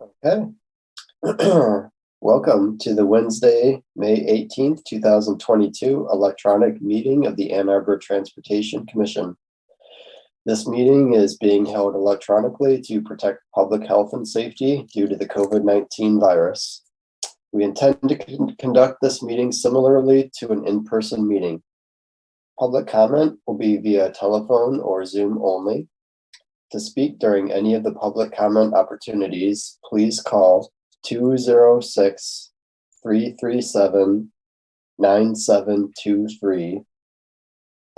Okay. Welcome to the Wednesday, May 18th, 2022 electronic meeting of the Ann Arbor Transportation Commission. This meeting is being held electronically to protect public health and safety due to the COVID-19 virus. We intend to conduct this meeting similarly to an in-person meeting. Public comment will be via telephone or Zoom only. To speak during any of the public comment opportunities, please call 206-337-9723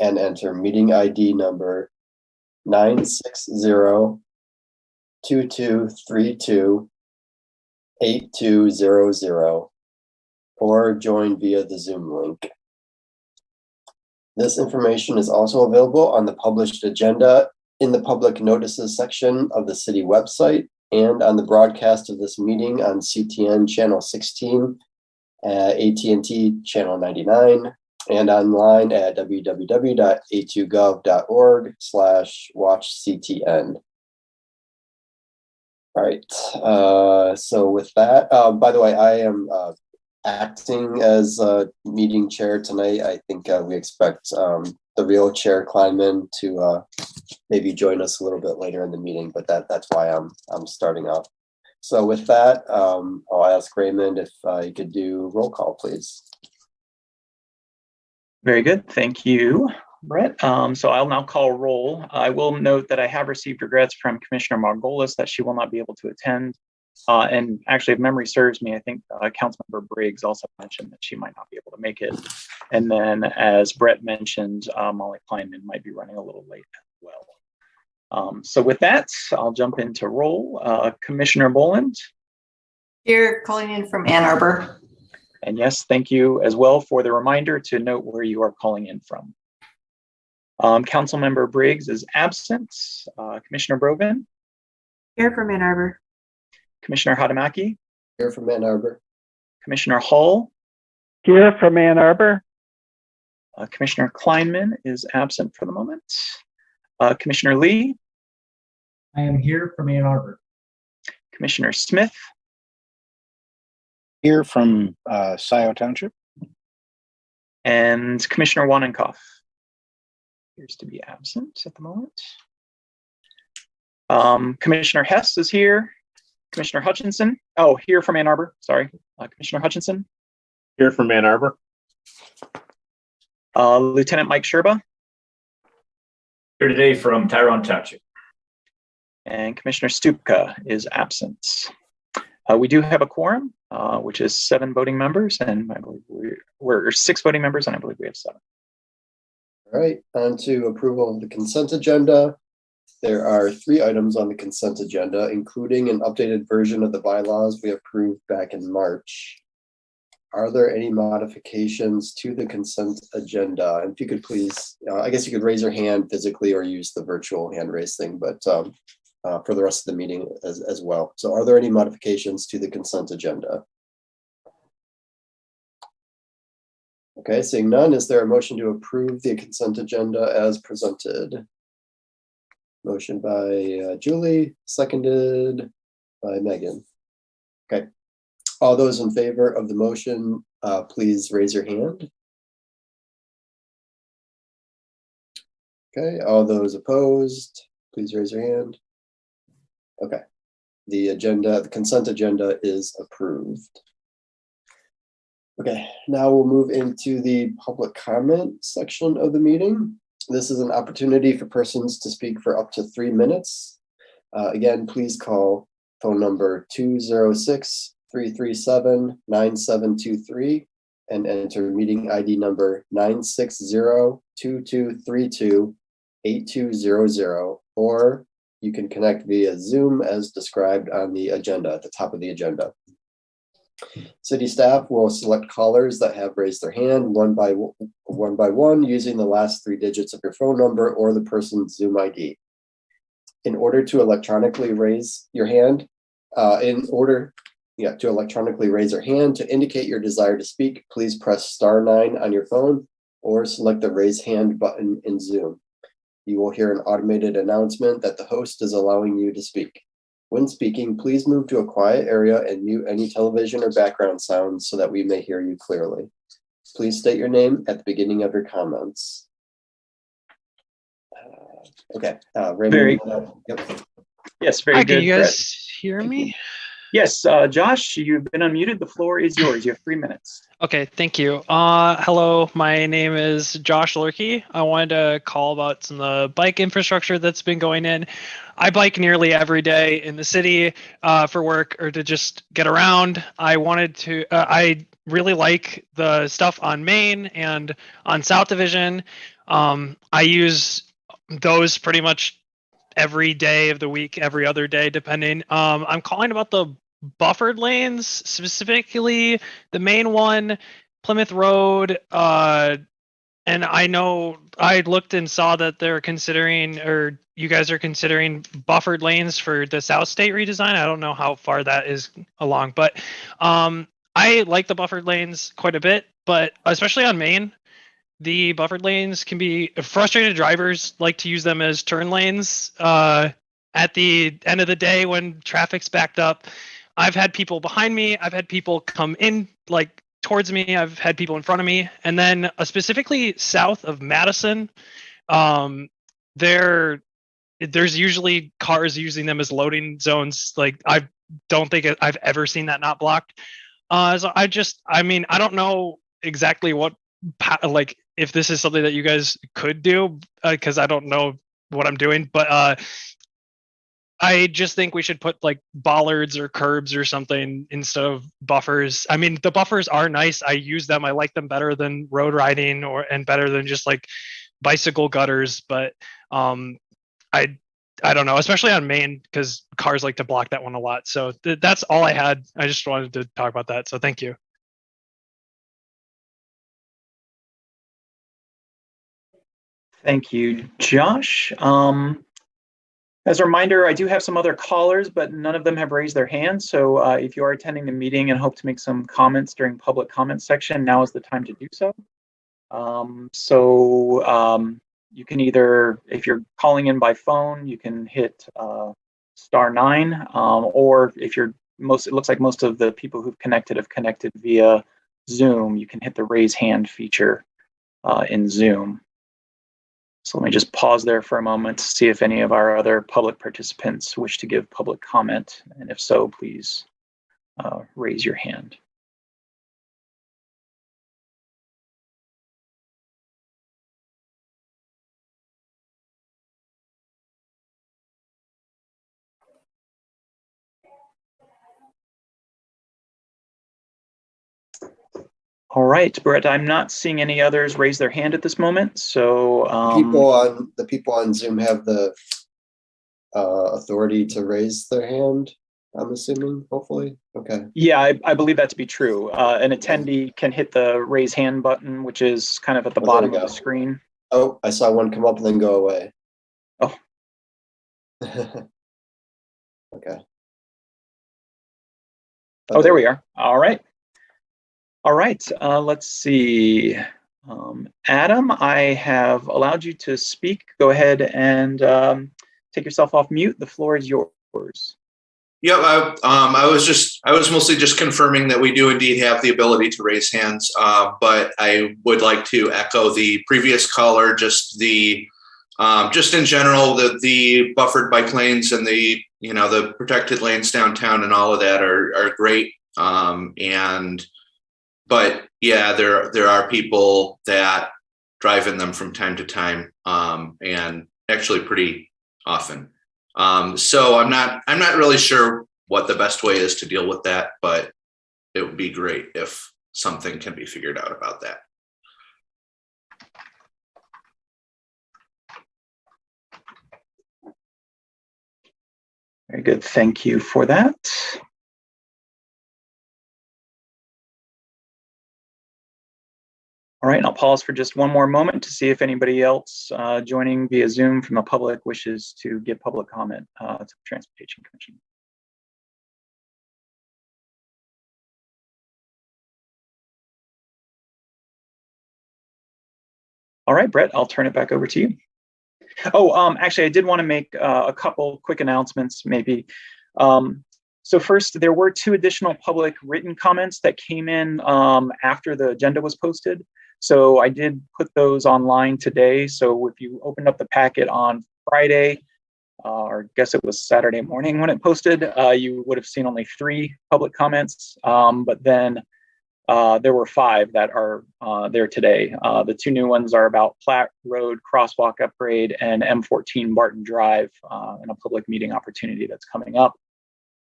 and enter meeting ID number 960-2232-8200 or join via the Zoom link. This information is also available on the published agenda in the public notices section of the city website and on the broadcast of this meeting on CTN channel 16, AT&T channel 99, and online at www.a2gov.org/watchctn. All right, so with that, by the way, I am acting as meeting chair tonight. I think we expect the real chair Kleinman to maybe join us a little bit later in the meeting, but that's why I'm starting off. So with that, I'll ask Raymond if you could do roll call, please. Very good, thank you, Brett. So I'll now call roll. I will note that I have received regrets from Commissioner Margolis that she will not be able to attend. And actually, if memory serves me, I think Councilmember Briggs also mentioned that she might not be able to make it. And then, as Brett mentioned, Molly Kleinman might be running a little late as well. So with that, I'll jump into roll. Commissioner Boland. Here, calling in from Ann Arbor. And yes, thank you as well for the reminder to note where you are calling in from. Councilmember Briggs is absent. Commissioner Brovin. Here from Ann Arbor. Commissioner Hadamaki. Here from Ann Arbor. Commissioner Hall. Here from Ann Arbor. Commissioner Kleinman is absent for the moment. Commissioner Lee. I am here from Ann Arbor. Commissioner Smith. Here from Scioto Township. And Commissioner Wanenkoff appears to be absent at the moment. Commissioner Hess is here. Commissioner Hutchinson. Oh, here from Ann Arbor. Sorry. Commissioner Hutchinson. Here from Ann Arbor. Lieutenant Mike Sherba. Here today from Tyrone Township. And Commissioner Stupka is absent. We do have a quorum, which is 7 voting members, and I believe we're 6 voting members, and I believe we have 7. All right, on to approval of the consent agenda. There are 3 items on the consent agenda, including an updated version of the bylaws we approved back in March. Are there any modifications to the consent agenda? And if you could please, I guess you could raise your hand physically or use the virtual hand raise thing, but for the rest of the meeting as well. So are there any modifications to the consent agenda? Okay, seeing none, is there a motion to approve the consent agenda as presented? Motion by Julie, seconded by Megan. Okay, all those in favor of the motion, please raise your hand. Okay, all those opposed, please raise your hand. Okay, the consent agenda is approved. Okay, now we'll move into the public comment section of the meeting. This is an opportunity for persons to speak for up to 3 minutes. Again, please call phone number 206-337-9723 and enter meeting ID number 960-2232-8200, or you can connect via Zoom as described on the agenda at the top of the agenda. City staff will select callers that have raised their hand one by one using the last 3 digits of your phone number or the person's Zoom ID. In order to electronically raise your hand, to indicate your desire to speak, please press *9 on your phone or select the raise hand button in Zoom. You will hear an automated announcement that the host is allowing you to speak. When speaking, please move to a quiet area and mute any television or background sounds so that we may hear you clearly. Please state your name at the beginning of your comments. Okay, Raymond. Very- Yep. Yes, very Hi, good. can you Brett. guys hear me? Yes, Josh, you've been unmuted. The floor is yours. You have 3 minutes. Okay, thank you. Hello, my name is Josh Lurkey. I wanted to call about some of the bike infrastructure that's been going in. I bike nearly every day in the city for work or to just get around. I really like the stuff on Main and on South Division. I use those pretty much every day of the week, every other day, depending. I'm calling about the buffered lanes, specifically the main one, Plymouth Road. And I know I looked and saw that they're considering, or you guys are considering buffered lanes for the South State redesign. I don't know how far that is along, but I like the buffered lanes quite a bit, but especially on Main. The buffered lanes can be frustrated. Drivers like to use them as turn lanes at the end of the day when traffic's backed up. I've had people behind me. I've had people come in like towards me. I've had people in front of me. And then specifically south of Madison, there's usually cars using them as loading zones. Like I don't think I've ever seen that not blocked. So I don't know exactly what, like, if this is something that you guys could do, because I don't know what I'm doing, but I just think we should put like bollards or curbs or something instead of buffers. I mean, the buffers are nice. I use them. I like them better than road riding and better than just like bicycle gutters. But I don't know, especially on Main, because cars like to block that one a lot. So that's all I had. I just wanted to talk about that. So thank you. Thank you, Josh. As a reminder, I do have some other callers, but none of them have raised their hands. So if you are attending the meeting and hope to make some comments during public comment section, now is the time to do so. You can either, if you're calling in by phone, you can hit *9, or if you're it looks like most of the people who've connected have connected via Zoom, you can hit the raise hand feature in Zoom. So let me just pause there for a moment to see if any of our other public participants wish to give public comment. And if so, please raise your hand. All right, Brett, I'm not seeing any others raise their hand at this moment. So The people on Zoom have the authority to raise their hand, I'm assuming, hopefully. Okay. yeah, I believe that to be true. An attendee can hit the raise hand button, which is kind of at the bottom of the screen. Oh, I saw one come up and then go away. Oh. Okay. Oh, there we are. All right. All right, let's see. Adam, I have allowed you to speak. Go ahead and take yourself off mute. The floor is yours. Yeah, I was mostly just confirming that we do indeed have the ability to raise hands, but I would like to echo the previous caller. Just in general, the buffered bike lanes and the protected lanes downtown and all of that are great. But yeah, there are people that drive in them from time to time, and actually pretty often. So I'm not really sure what the best way is to deal with that, but it would be great if something can be figured out about that. Very good. Thank you for that. All right, and I'll pause for just one more moment to see if anybody else joining via Zoom from the public wishes to give public comment to the Transportation Commission. All right, Brett, I'll turn it back over to you. Oh, actually, I did want to make a couple quick announcements, maybe. So first, there were 2 additional public written comments that came in after the agenda was posted. So I did put those online today. So if you opened up the packet on Friday, or I guess it was Saturday morning when it posted, you would have seen only 3 public comments. But then there were 5 that are there today. The 2 new ones are about Platte Road crosswalk upgrade and M14 Barton Drive and a public meeting opportunity that's coming up.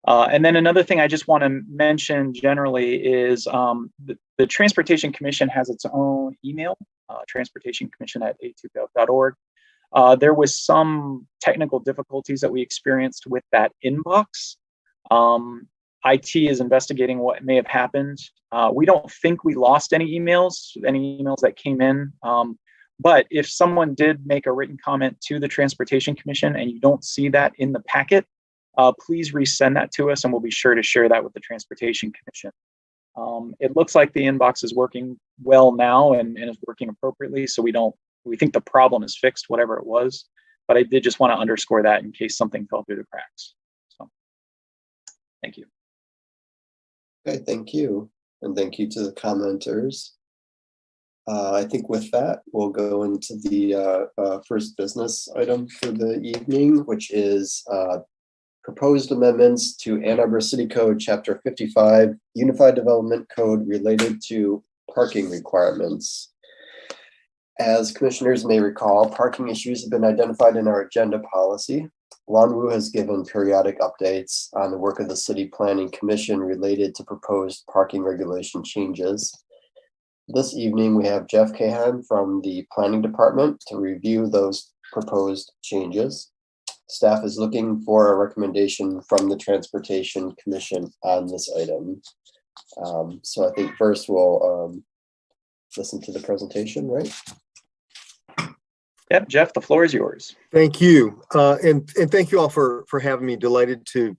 And then another thing I just want to mention generally is the Transportation Commission has its own email, transportationcommission@a2gov.org. There was some technical difficulties that we experienced with that inbox. IT is investigating what may have happened. We don't think we lost any emails that came in. But if someone did make a written comment to the Transportation Commission and you don't see that in the packet, please resend that to us and we'll be sure to share that with the Transportation Commission. It looks like the inbox is working well now and is working appropriately. So we think the problem is fixed, whatever it was. But I did just want to underscore that in case something fell through the cracks. So thank you. Okay, thank you. And thank you to the commenters. I think with that, we'll go into the first business item for the evening, which is proposed amendments to Ann Arbor City Code, Chapter 55, Unified Development Code related to parking requirements. As commissioners may recall, parking issues have been identified in our agenda policy. Wanwu has given periodic updates on the work of the City Planning Commission related to proposed parking regulation changes. This evening, we have Jeff Cahan from the Planning Department to review those proposed changes. Staff is looking for a recommendation from the Transportation Commission on this item. So I think first we'll listen to the presentation, right? Yep, Jeff, the floor is yours. Thank you. And thank you all for having me. Delighted to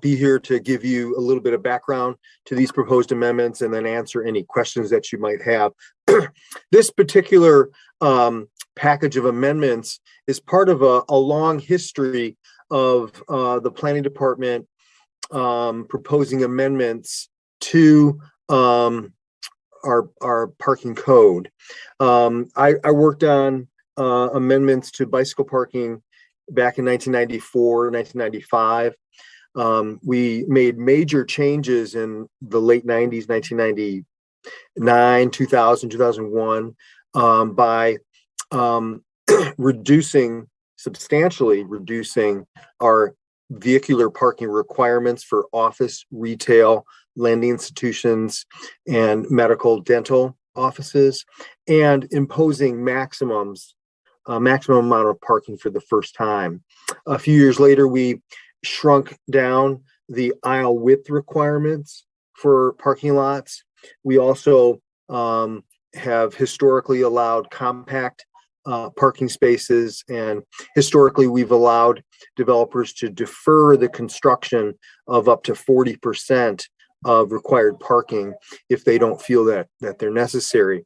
be here to give you a little bit of background to these proposed amendments and then answer any questions that you might have. This particular package of amendments is part of a long history of the Planning Department proposing amendments to our parking code. I worked on amendments to bicycle parking back in 1994, 1995. We made major changes in the late 90s, 1999, 2000, 2001, by substantially reducing our vehicular parking requirements for office, retail, lending institutions, and medical dental offices, and imposing maximum amount of parking for the first time. A few years later, we shrunk down the aisle width requirements for parking lots. We also have historically allowed compact parking spaces, and historically we've allowed developers to defer the construction of up to 40% of required parking if they don't feel that they're necessary.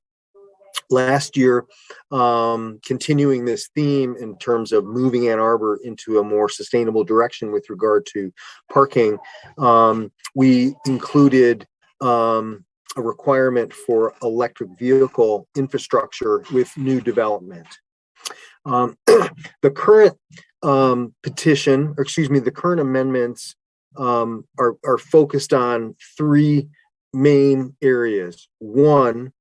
Last year, continuing this theme in terms of moving Ann Arbor into a more sustainable direction with regard to parking, we included a requirement for electric vehicle infrastructure with new development. The current the current amendments are focused on 3 main areas. One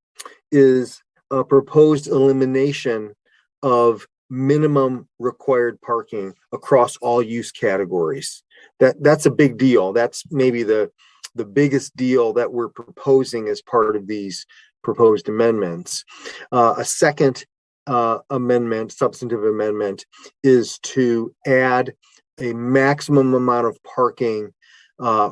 is a proposed elimination of minimum required parking across all use categories. That's a big deal. That's maybe the biggest deal that we're proposing as part of these proposed amendments. A second substantive amendment, is to add a maximum amount of parking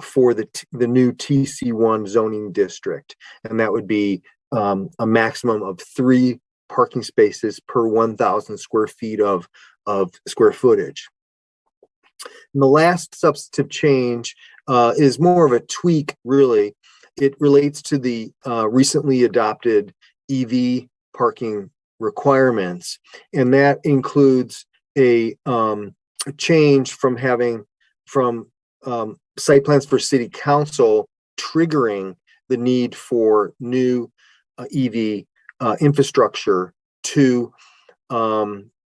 for the new TC1 zoning district, and that would be a maximum of 3 parking spaces per 1,000 square feet of square footage. And the last substantive change is more of a tweak, really. It relates to the recently adopted EV parking requirements, and that includes a change from site plans for city council triggering the need for new EV infrastructure to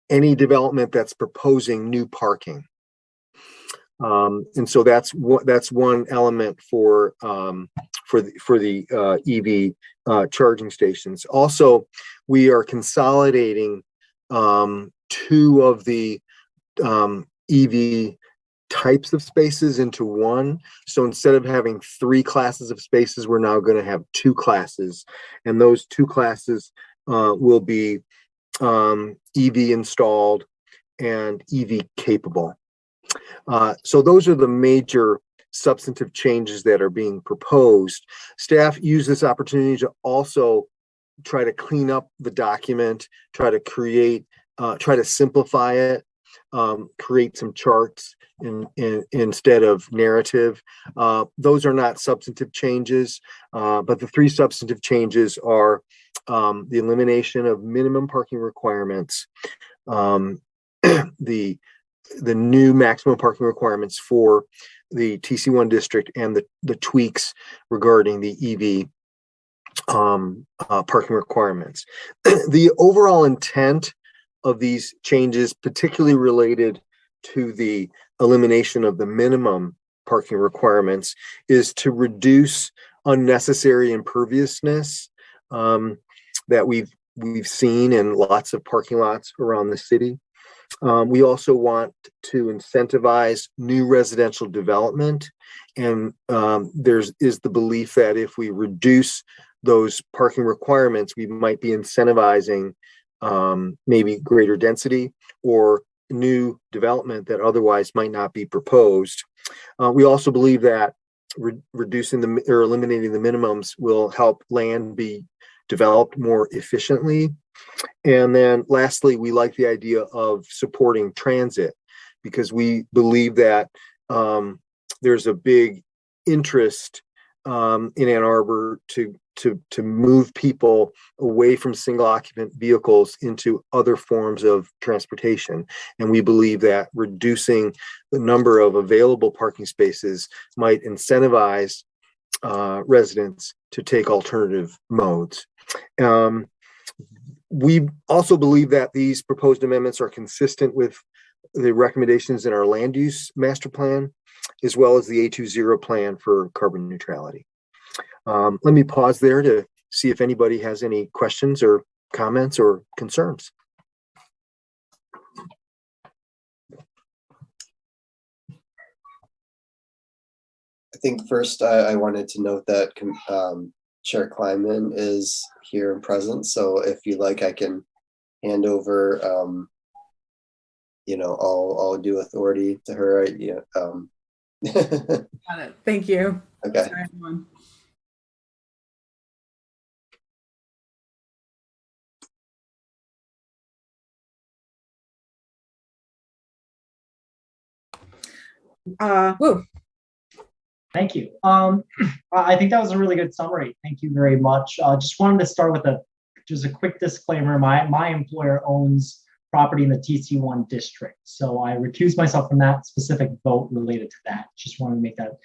any development that's proposing new parking. And so that's one element for the EV charging stations. Also, we are consolidating two of the EV types of spaces into one. So instead of having 3 classes of spaces, we're now going to have 2 classes, and those 2 classes will be EV installed and EV capable. So those are the major substantive changes that are being proposed. Staff use this opportunity to also try to clean up the document, try to simplify it, create some charts instead of narrative. Those are not substantive changes, but the 3 substantive changes are the elimination of minimum parking requirements, the new maximum parking requirements for the TC1 district, and the tweaks regarding the EV parking requirements. The overall intent of these changes, particularly related to the elimination of the minimum parking requirements, is to reduce unnecessary imperviousness that we've seen in lots of parking lots around the city. We also want to incentivize new residential development, and there is the belief that if we reduce those parking requirements, we might be incentivizing maybe greater density or new development that otherwise might not be proposed. We also believe that reducing or eliminating the minimums will help land be developed more efficiently. And then lastly, we like the idea of supporting transit, because we believe that there's a big interest in Ann Arbor to move people away from single occupant vehicles into other forms of transportation. And we believe that reducing the number of available parking spaces might incentivize residents to take alternative modes. We also believe that these proposed amendments are consistent with the recommendations in our land use master plan, as well as the A20 plan for carbon neutrality. Let me pause there to see if anybody has any questions or comments or concerns. I think first I wanted to note that Chair Kleinman is here and present. So if you like, I can hand over, all due authority to her. Got it. Thank you. Okay. Sorry, everyone. Woo. Thank you. I think that was a really good summary. Thank you very much. Just wanted to start with just a quick disclaimer. My employer owns property in the TC1 district, so I recused myself from that specific vote related to that. Just wanted to make that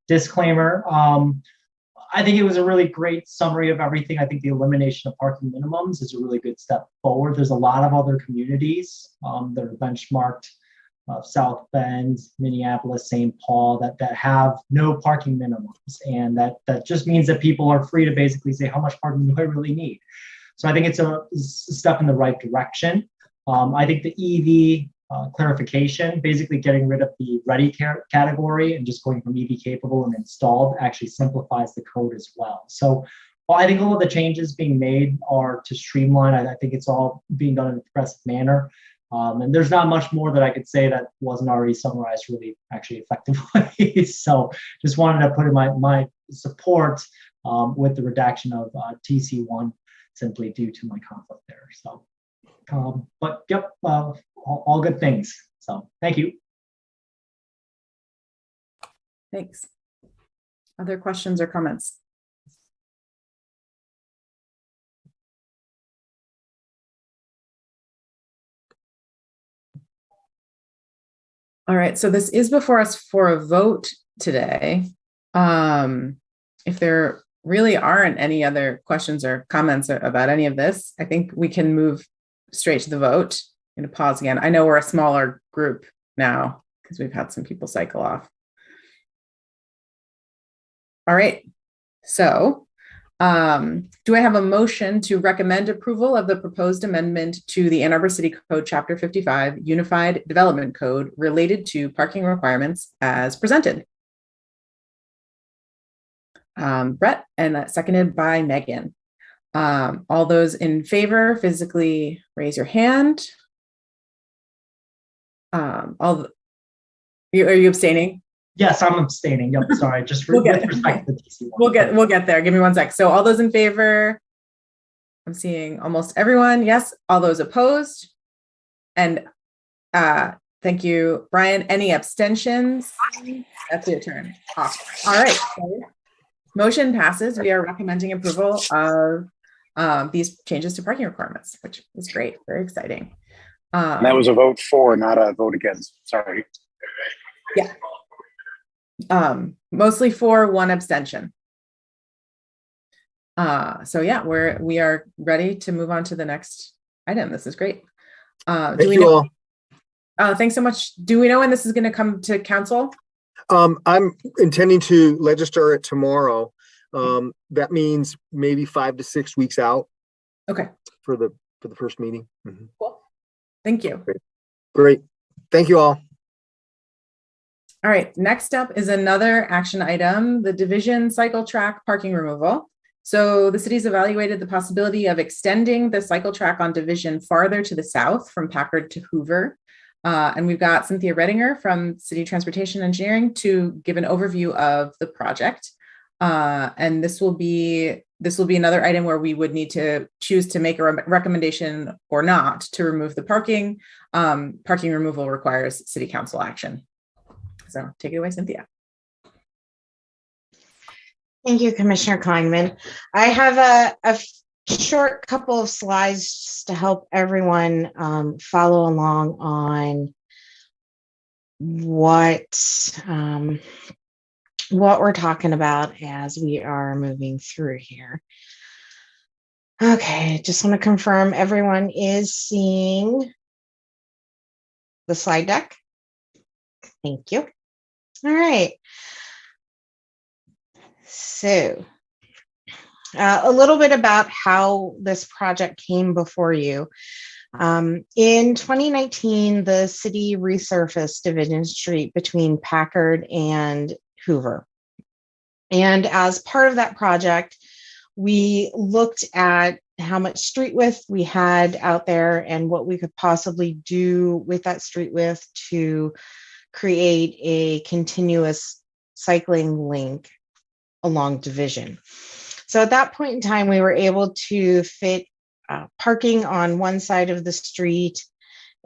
disclaimer. I think it was a really great summary of everything. I think the elimination of parking minimums is a really good step forward. There's a lot of other communities that are benchmarked. South Bend, Minneapolis, St. Paul, that have no parking minimums. And that just means that people are free to basically say, how much parking do I really need? So I think it's a step in the right direction. I think the EV clarification, basically getting rid of the ready category and just going from EV capable and installed, actually simplifies the code as well. So I think all of the changes being made are to streamline. I think it's all being done in a progressive manner. And there's not much more that I could say that wasn't already summarized really actually effectively. So just wanted to put in my support with the redaction of TC1 simply due to my conflict there. So, but yep, all good things. So thank you. Thanks. Other questions or comments? All right, so this is before us for a vote today. If there really aren't any other questions or comments about any of this, I think we can move straight to the vote. I'm going to pause again. I know we're a smaller group now because we've had some people cycle off. All right, so do I have a motion to recommend approval of the proposed amendment to the Ann Arbor City Code Chapter 55 Unified Development Code related to parking requirements as presented? Brett, and seconded by Megan. All those in favor, physically raise your hand. Are you abstaining? Yes, I'm abstaining. Yep, sorry. Just with respect to the TC1. We'll get there. Give me 1 sec. So all those in favor, I'm seeing almost everyone. Yes. All those opposed? And thank you, Brian. Any abstentions? That's your turn. Awesome. All right. So motion passes. We are recommending approval of these changes to parking requirements, which is great. Very exciting. That was a vote for, not a vote against. Sorry. Yeah. Mostly for, 1 abstention. So yeah, we are ready to move on to the next item. This is great. Thank you all. Thanks so much. Do we know when this is going to come to council? I'm intending to register it tomorrow. That means maybe 5 to 6 weeks out. Okay. For the first meeting. Mm-hmm. Cool. Thank you. Great. Thank you all. All right, next up is another action item, the division cycle track parking removal. So the city's evaluated the possibility of extending the cycle track on division farther to the south from Packard to Hoover. And we've got Cynthia Redinger from City Transportation Engineering to give an overview of the project. And this will be another item where we would need to choose to make a recommendation or not to remove the parking. Parking removal requires city council action. So take it away, Cynthia. Thank you, Commissioner Kleinman. I have a short couple of slides just to help everyone follow along on what we're talking about as we are moving through here. Okay, just want to confirm everyone is seeing the slide deck. Thank you. All right. So a little bit about how this project came before you. In 2019, the city resurfaced Division Street between Packard and Hoover. And as part of that project, we looked at how much street width we had out there and what we could possibly do with that street width to create a continuous cycling link along Division. So at that point in time, we were able to fit parking on one side of the street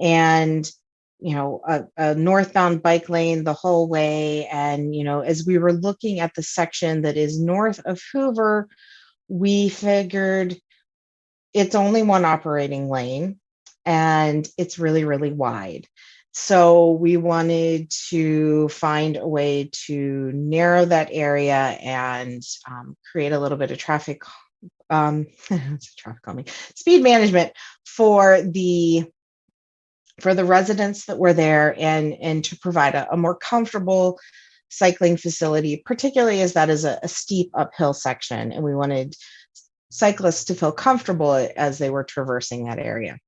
and, a northbound bike lane the whole way. And, as we were looking at the section that is north of Hoover, we figured it's only one operating lane and it's really, really wide. So we wanted to find a way to narrow that area and create a little bit of traffic, speed management for the residents that were there and to provide a more comfortable cycling facility, particularly as that is a steep uphill section. And we wanted cyclists to feel comfortable as they were traversing that area.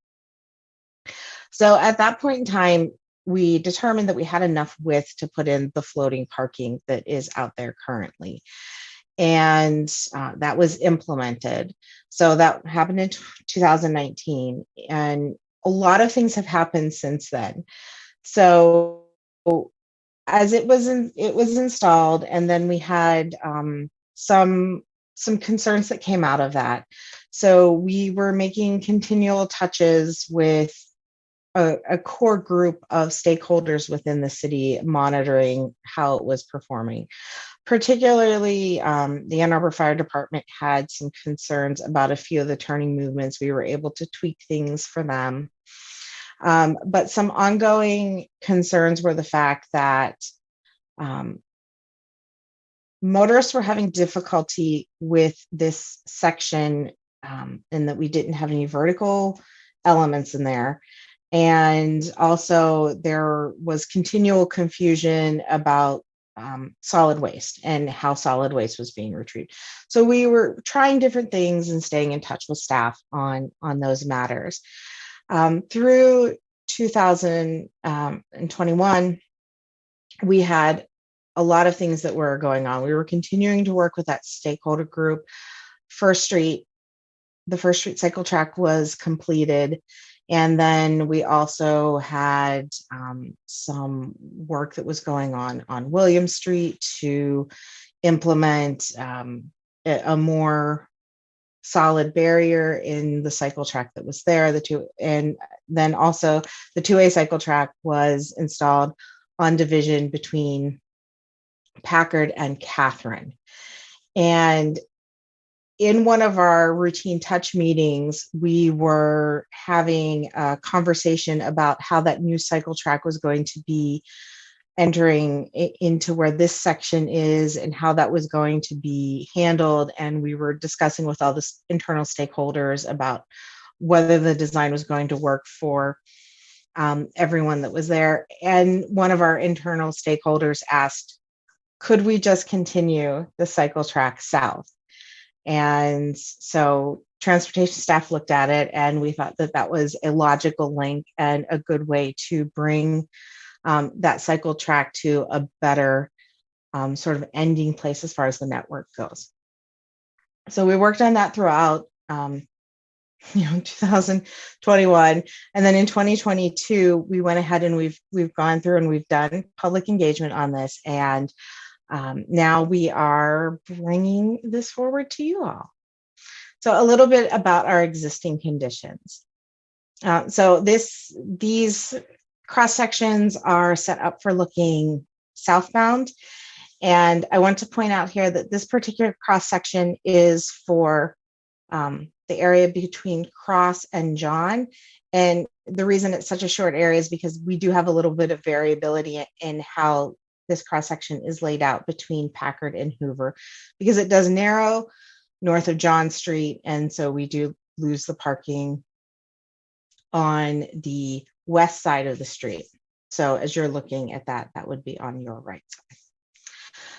So at that point in time, we determined that we had enough width to put in the floating parking that is out there currently. And that was implemented. So that happened in 2019. And a lot of things have happened since then. So as it was installed, and then we had some concerns that came out of that. So we were making continual touches with a core group of stakeholders within the city, monitoring how it was performing. Particularly, the Ann Arbor Fire Department had some concerns about a few of the turning movements. We were able to tweak things for them. But some ongoing concerns were the fact that motorists were having difficulty with this section in that we didn't have any vertical elements in there. And also there was continual confusion about solid waste and how solid waste was being retrieved. So we were trying different things and staying in touch with staff on those matters. Through 2021, we had a lot of things that were going on. We were continuing to work with that stakeholder group. The First Street cycle track was completed. And then we also had some work that was going on William Street to implement a more solid barrier in the cycle track that was there. And then also the two-way cycle track was installed on Division between Packard and Catherine. And in one of our routine touch meetings, we were having a conversation about how that new cycle track was going to be entering into where this section is and how that was going to be handled. And we were discussing with all the internal stakeholders about whether the design was going to work for everyone that was there. And one of our internal stakeholders asked, could we just continue the cycle track south? And so transportation staff looked at it, and we thought that that was a logical link and a good way to bring that cycle track to a better sort of ending place as far as the network goes. So we worked on that throughout 2021, and then in 2022 we went ahead and we've gone through and we've done public engagement on this, and now we are bringing this forward to you all. So a little bit about our existing conditions. So these cross sections are set up for looking southbound. And I want to point out here that this particular cross section is for the area between Cross and John. And the reason it's such a short area is because we do have a little bit of variability in how this cross section is laid out between Packard and Hoover, because it does narrow north of John Street. And so we do lose the parking on the west side of the street. So as you're looking at that, that would be on your right side.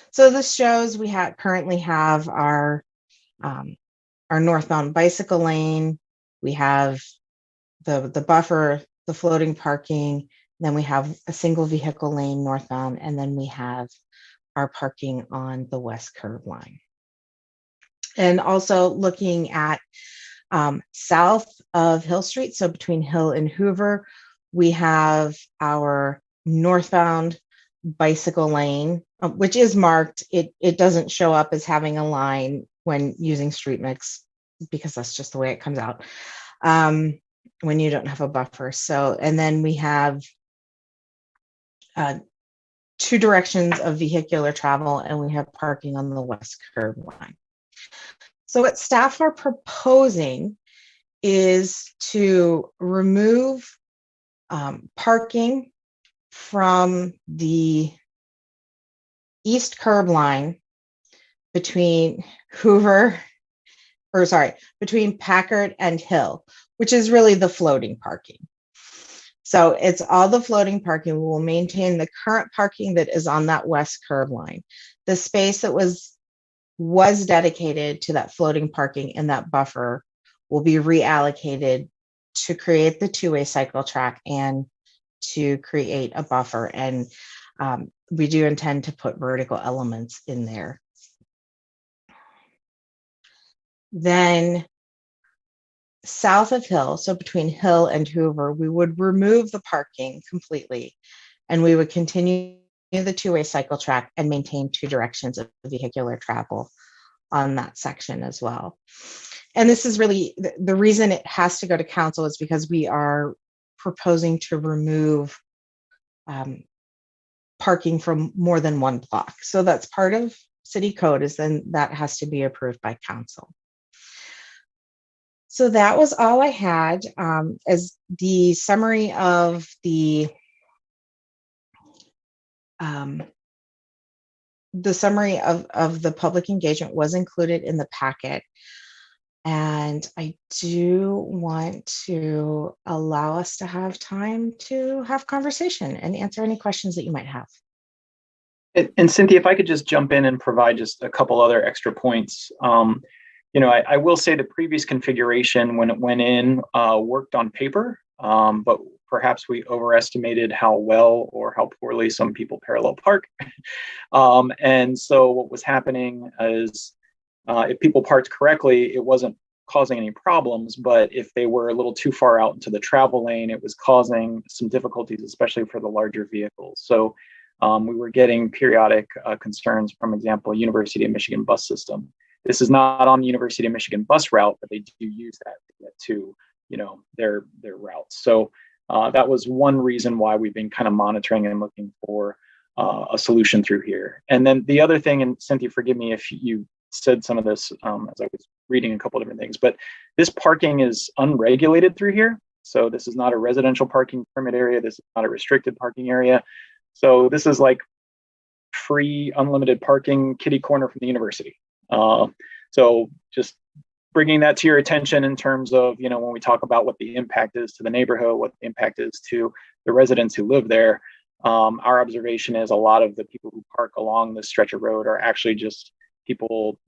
So this shows we currently have our northbound bicycle lane. We have the buffer, the floating parking. Then we have a single vehicle lane northbound, and then we have our parking on the west curb line. And also looking at south of Hill Street, so between Hill and Hoover, we have our northbound bicycle lane, which is marked. It doesn't show up as having a line when using street mix, because that's just the way it comes out when you don't have a buffer. So, and then we have two directions of vehicular travel, and we have parking on the west curb line. So what staff are proposing is to remove parking from the east curb line between between Packard and Hill, which is really the floating parking. So it's all the floating parking. We will maintain the current parking that is on that west curb line. The space that was dedicated to that floating parking in that buffer will be reallocated to create the two-way cycle track and to create a buffer. And we do intend to put vertical elements in there. Then south of Hill, so between Hill and Hoover, we would remove the parking completely, and we would continue the two-way cycle track and maintain two directions of vehicular travel on that section as well. And this is really the reason it has to go to council, is because we are proposing to remove parking from more than one block. So that's part of city code, is then that has to be approved by council. So that was all I had. As the summary of the public engagement was included in the packet. And I do want to allow us to have time to have conversation and answer any questions that you might have. And Cynthia, if I could just jump in and provide just a couple other extra points. I will say the previous configuration when it went in worked on paper, but perhaps we overestimated how well or how poorly some people parallel park. And so what was happening is if people parked correctly, it wasn't causing any problems, but if they were a little too far out into the travel lane, it was causing some difficulties, especially for the larger vehicles. So we were getting periodic concerns, from example, University of Michigan bus system. This is not on the University of Michigan bus route, but they do use that to get to, their routes. So that was one reason why we've been kind of monitoring and looking for a solution through here. And then the other thing, and Cynthia, forgive me if you said some of this as I was reading a couple different things, but this parking is unregulated through here. So this is not a residential parking permit area. This is not a restricted parking area. So this is like free, unlimited parking, kitty corner from the university. So just bringing that to your attention in terms of, when we talk about what the impact is to the neighborhood, what the impact is to the residents who live there. Our observation is a lot of the people who park along this stretch of road are actually just people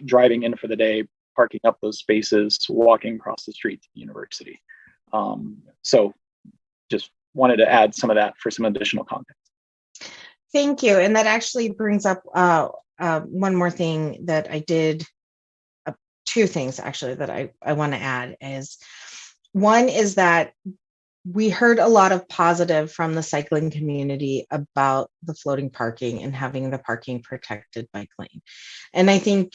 driving in for the day, parking up those spaces, walking across the street to the university. So just wanted to add some of that for some additional context. Thank you. And that actually brings up one more thing that I did, two things actually that I want to add is, one is that we heard a lot of positive from the cycling community about the floating parking and having the parking protected bike lane. And I think,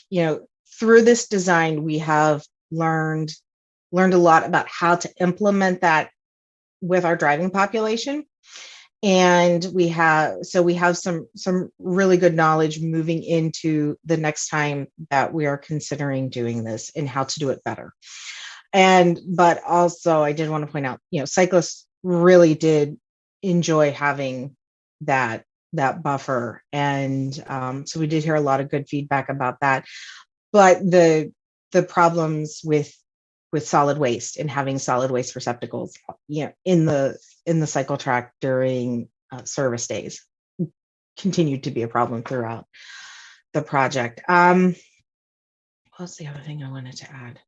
through this design, we have learned a lot about how to implement that with our driving population. And we have some really good knowledge moving into the next time that we are considering doing this and how to do it better. But also I did want to point out, cyclists really did enjoy having that buffer. And so we did hear a lot of good feedback about that. But the problems with solid waste and having solid waste receptacles, in the cycle track during service days continued to be a problem throughout the project. What's the other thing I wanted to add?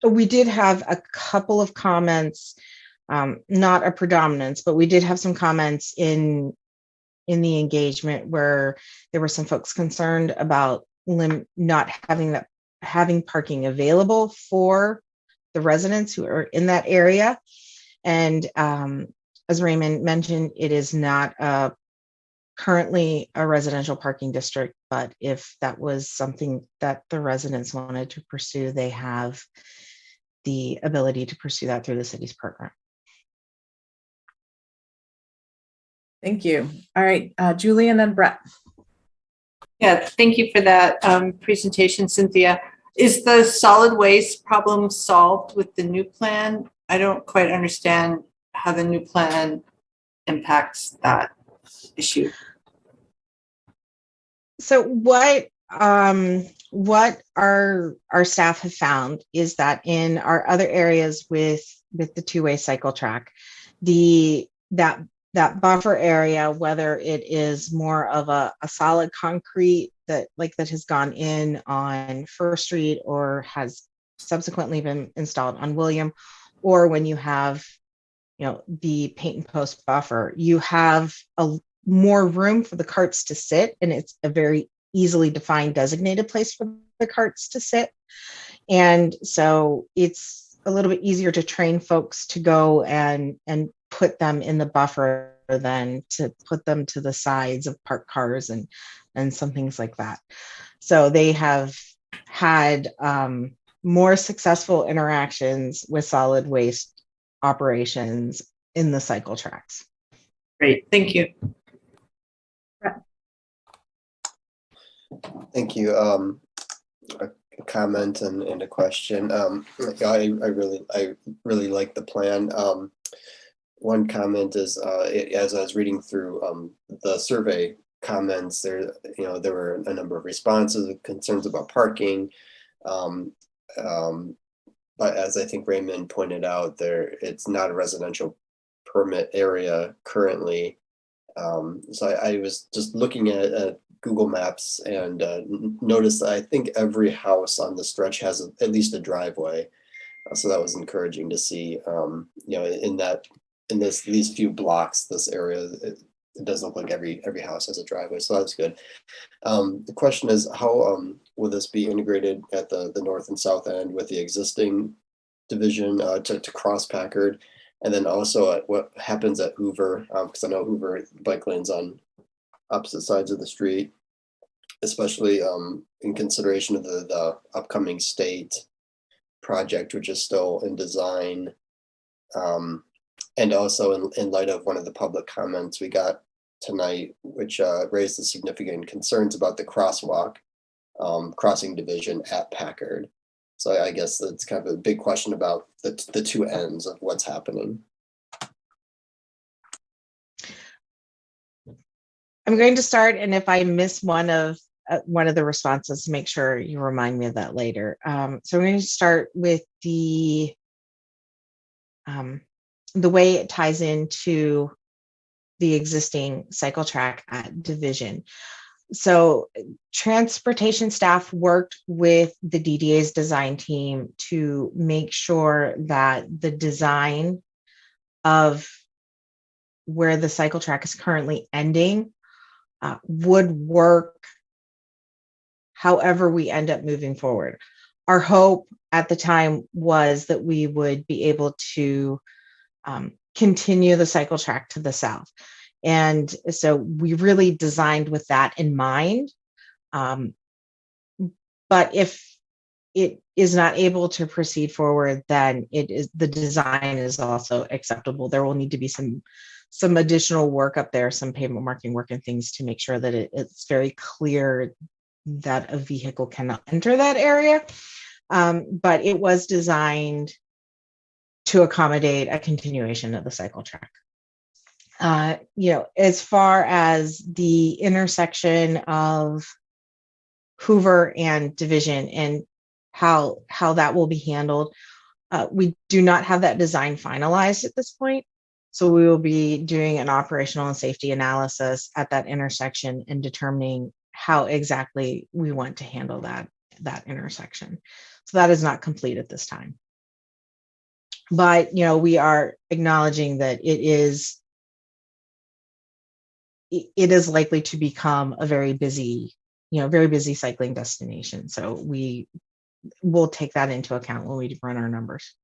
We did have a couple of comments, not a predominance, but we did have some comments in the engagement where there were some folks concerned about not having parking available for the residents who are in that area. And as Raymond mentioned, it is not currently a residential parking district, but if that was something that the residents wanted to pursue, they have the ability to pursue that through the city's program. Thank you. All right, Julie and then Brett. Yeah, thank you for that presentation, Cynthia. Is the solid waste problem solved with the new plan? I don't quite understand how the new plan impacts that issue. So what our staff have found is that in our other areas with the two-way cycle track, that buffer area, whether it is more of a solid concrete that has gone in on First Street or has subsequently been installed on William, or when you have, the paint and post buffer, you have more room for the carts to sit, and it's a very easily defined designated place for the carts to sit. And so it's a little bit easier to train folks to go and put them in the buffer than to put them to the sides of parked cars and some things like that. So they have had more successful interactions with solid waste operations in the cycle tracks. Great, thank you. Thank you. comment and a question. Yeah, I really like the plan. One comment is, as I was reading through the survey comments, there were a number of responses, concerns about parking. But as I think Raymond pointed out, it's not a residential permit area currently. So I was just looking at Google Maps and noticed that I think every house on the stretch has at least a driveway. So that was encouraging to see. In these few blocks, this area, it does look like every house has a driveway. So that's good. The question is, how will this be integrated at the north and south end with the existing division to cross Packard? And then also what happens at Hoover, because I know Hoover bike lanes on opposite sides of the street, especially in consideration of the upcoming state project, which is still in design. And also in light of one of the public comments we got tonight, which raised the significant concerns about the crosswalk crossing division at Packard. So I guess that's kind of a big question about the two ends of what's happening. I'm going to start, and if I miss one of the responses, make sure you remind me of that later. So I'm going to start with the way it ties into the existing cycle track at Division. So transportation staff worked with the DDA's design team to make sure that the design of where the cycle track is currently ending would work however we end up moving forward. Our hope at the time was that we would be able to continue the cycle track to the south. And so we really designed with that in mind. But if it is not able to proceed forward, then the design is also acceptable. There will need to be some additional work up there, some pavement marking work and things to make sure that it's very clear that a vehicle cannot enter that area. But it was designed to accommodate a continuation of the cycle track. As far as the intersection of Hoover and Division and how that will be handled, we do not have that design finalized at this point. So we will be doing an operational and safety analysis at that intersection and determining how exactly we want to handle that intersection. So that is not complete at this time. But we are acknowledging that it is likely to become a very busy cycling destination. So we will take that into account when we run our numbers.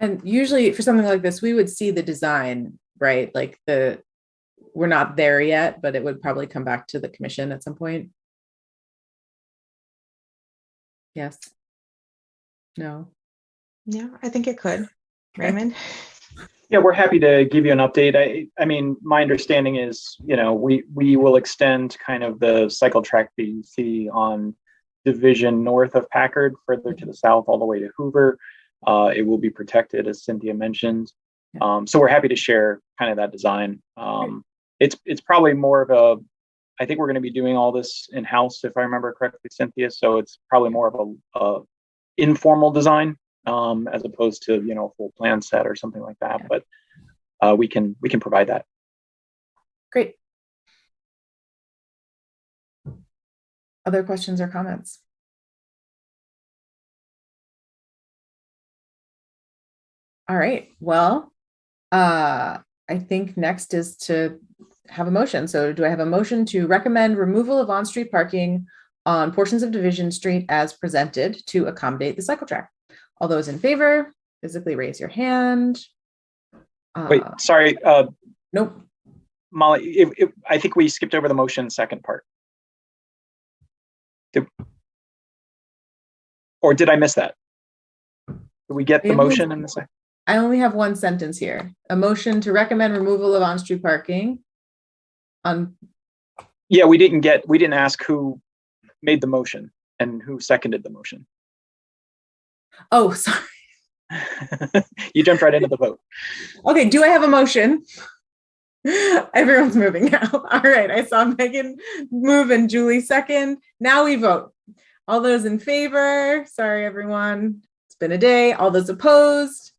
And usually for something like this, we would see the design, right? Like we're not there yet, but it would probably come back to the commission at some point. Yes. No. Yeah, I think it could. Raymond? Yeah, we're happy to give you an update. I mean, my understanding is, we will extend kind of the cycle track that you see on Division north of Packard, further to the south, all the way to Hoover. It will be protected, as Cynthia mentioned. So we're happy to share kind of that design. It's probably more of I think we're going to be doing all this in-house, if I remember correctly, Cynthia. So it's probably more of a informal design as opposed to, a full plan set or something like that. But we can provide that. Great. Other questions or comments? All right. Well, I think next is to have a motion. So do I have a motion to recommend removal of on-street parking on portions of Division Street as presented to accommodate the cycle track? All those in favor, physically raise your hand. Wait, sorry. Nope. Molly, I think we skipped over the motion second part. Or did I miss that? Did we get the motion in the second? I only have one sentence here. A motion to recommend removal of on-street parking. Yeah, we didn't ask who made the motion. And who seconded the motion? Oh, sorry. You jumped right into the vote. Okay, do I have a motion? Everyone's moving now. All right, I saw Megan move and Julie second. Now we vote. All those in favor? Sorry, everyone. It's been a day. All those opposed?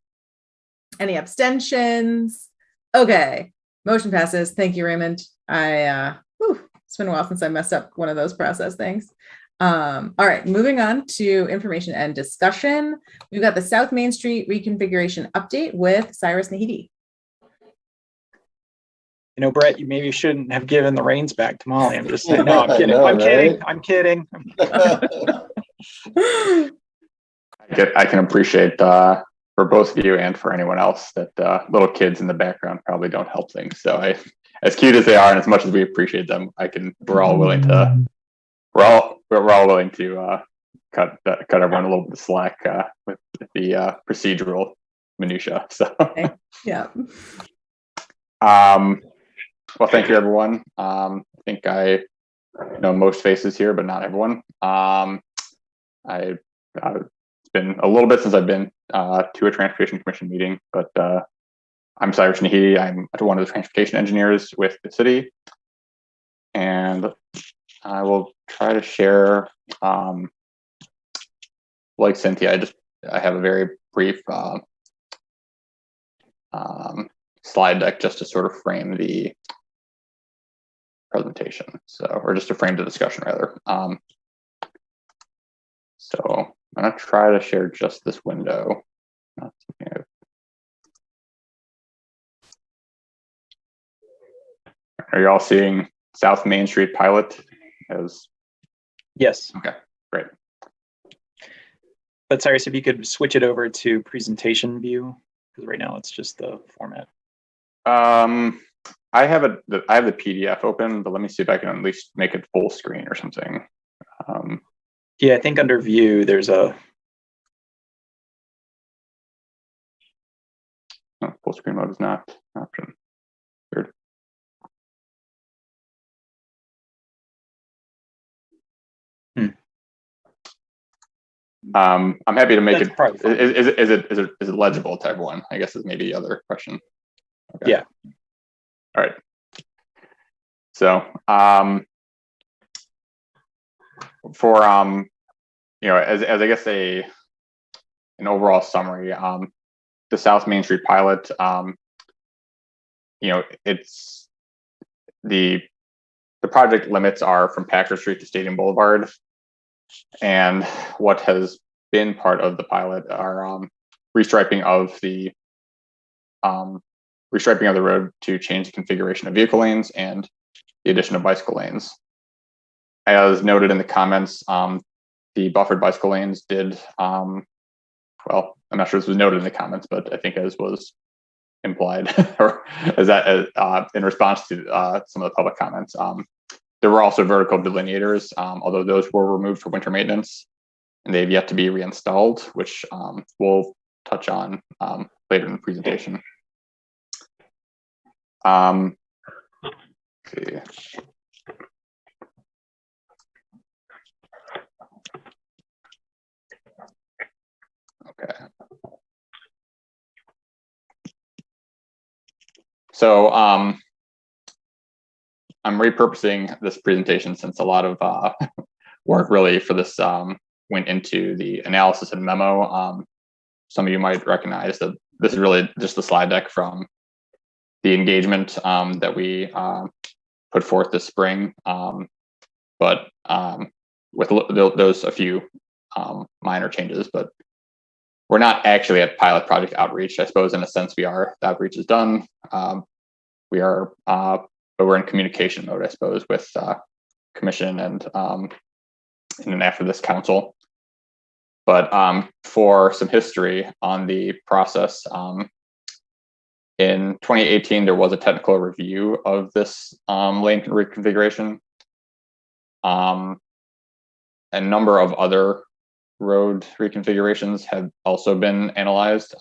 Any abstentions? Okay, motion passes. Thank you, Raymond. It's been a while since I messed up one of those process things. All right, moving on to information and discussion. We've got the South Main Street reconfiguration update with Cyrus Nahidi. You know, Brett, you maybe shouldn't have given the reins back to Molly. I'm just saying. No, I'm I kidding. know, I'm kidding. right? I'm kidding. I can appreciate for both of you and for anyone else that little kids in the background probably don't help things. So as cute as they are, and as much as we appreciate them, we're all willing to cut everyone a little bit of slack with the procedural minutia. So Okay. Yeah. Well, thank you, everyone. I think I know most faces here, but not everyone. It's been a little bit since I've been to a Transportation Commission meeting, but I'm Cyrus Nahidi. I'm one of the transportation engineers with the city, and I will try to share. Like Cynthia, I have a very brief slide deck just to sort of frame the presentation, or just to frame the discussion rather. So I'm gonna try to share just this window. Are you all seeing South Main Street pilot? Yes. Okay, great. But Cyrus, if you could switch it over to presentation view, because right now it's just the format. I have the PDF open, but let me see if I can at least make it full screen or something. Yeah, I think under view there's a full screen mode is not an option. Weird. I'm happy to make it. Is it legible to everyone? I guess is maybe the other question. Okay. Yeah. All right. So for as I guess an overall summary, the South Main Street pilot, it's the project limits are from Packard Street to Stadium Boulevard, and what has been part of the pilot are restriping of the road to change the configuration of vehicle lanes and the addition of bicycle lanes. As noted in the comments, the buffered bicycle lanes did, well, I'm not sure this was noted in the comments, but I think as was implied, or as that in response to some of the public comments, there were also vertical delineators, although those were removed for winter maintenance, and they've yet to be reinstalled, which we'll touch on later in the presentation. Let's see. Okay. So I'm repurposing this presentation since a lot of work really for this went into the analysis and memo. Some of you might recognize that this is really just the slide deck from the engagement that we put forth this spring, but with those a few minor changes, but we're not actually at pilot project outreach. I suppose in a sense we are. The outreach is done. We are, but we're in communication mode, I suppose, with commission and after this council. But for some history on the process, in 2018 there was a technical review of this lane reconfiguration. A number of other road reconfigurations have also been analyzed.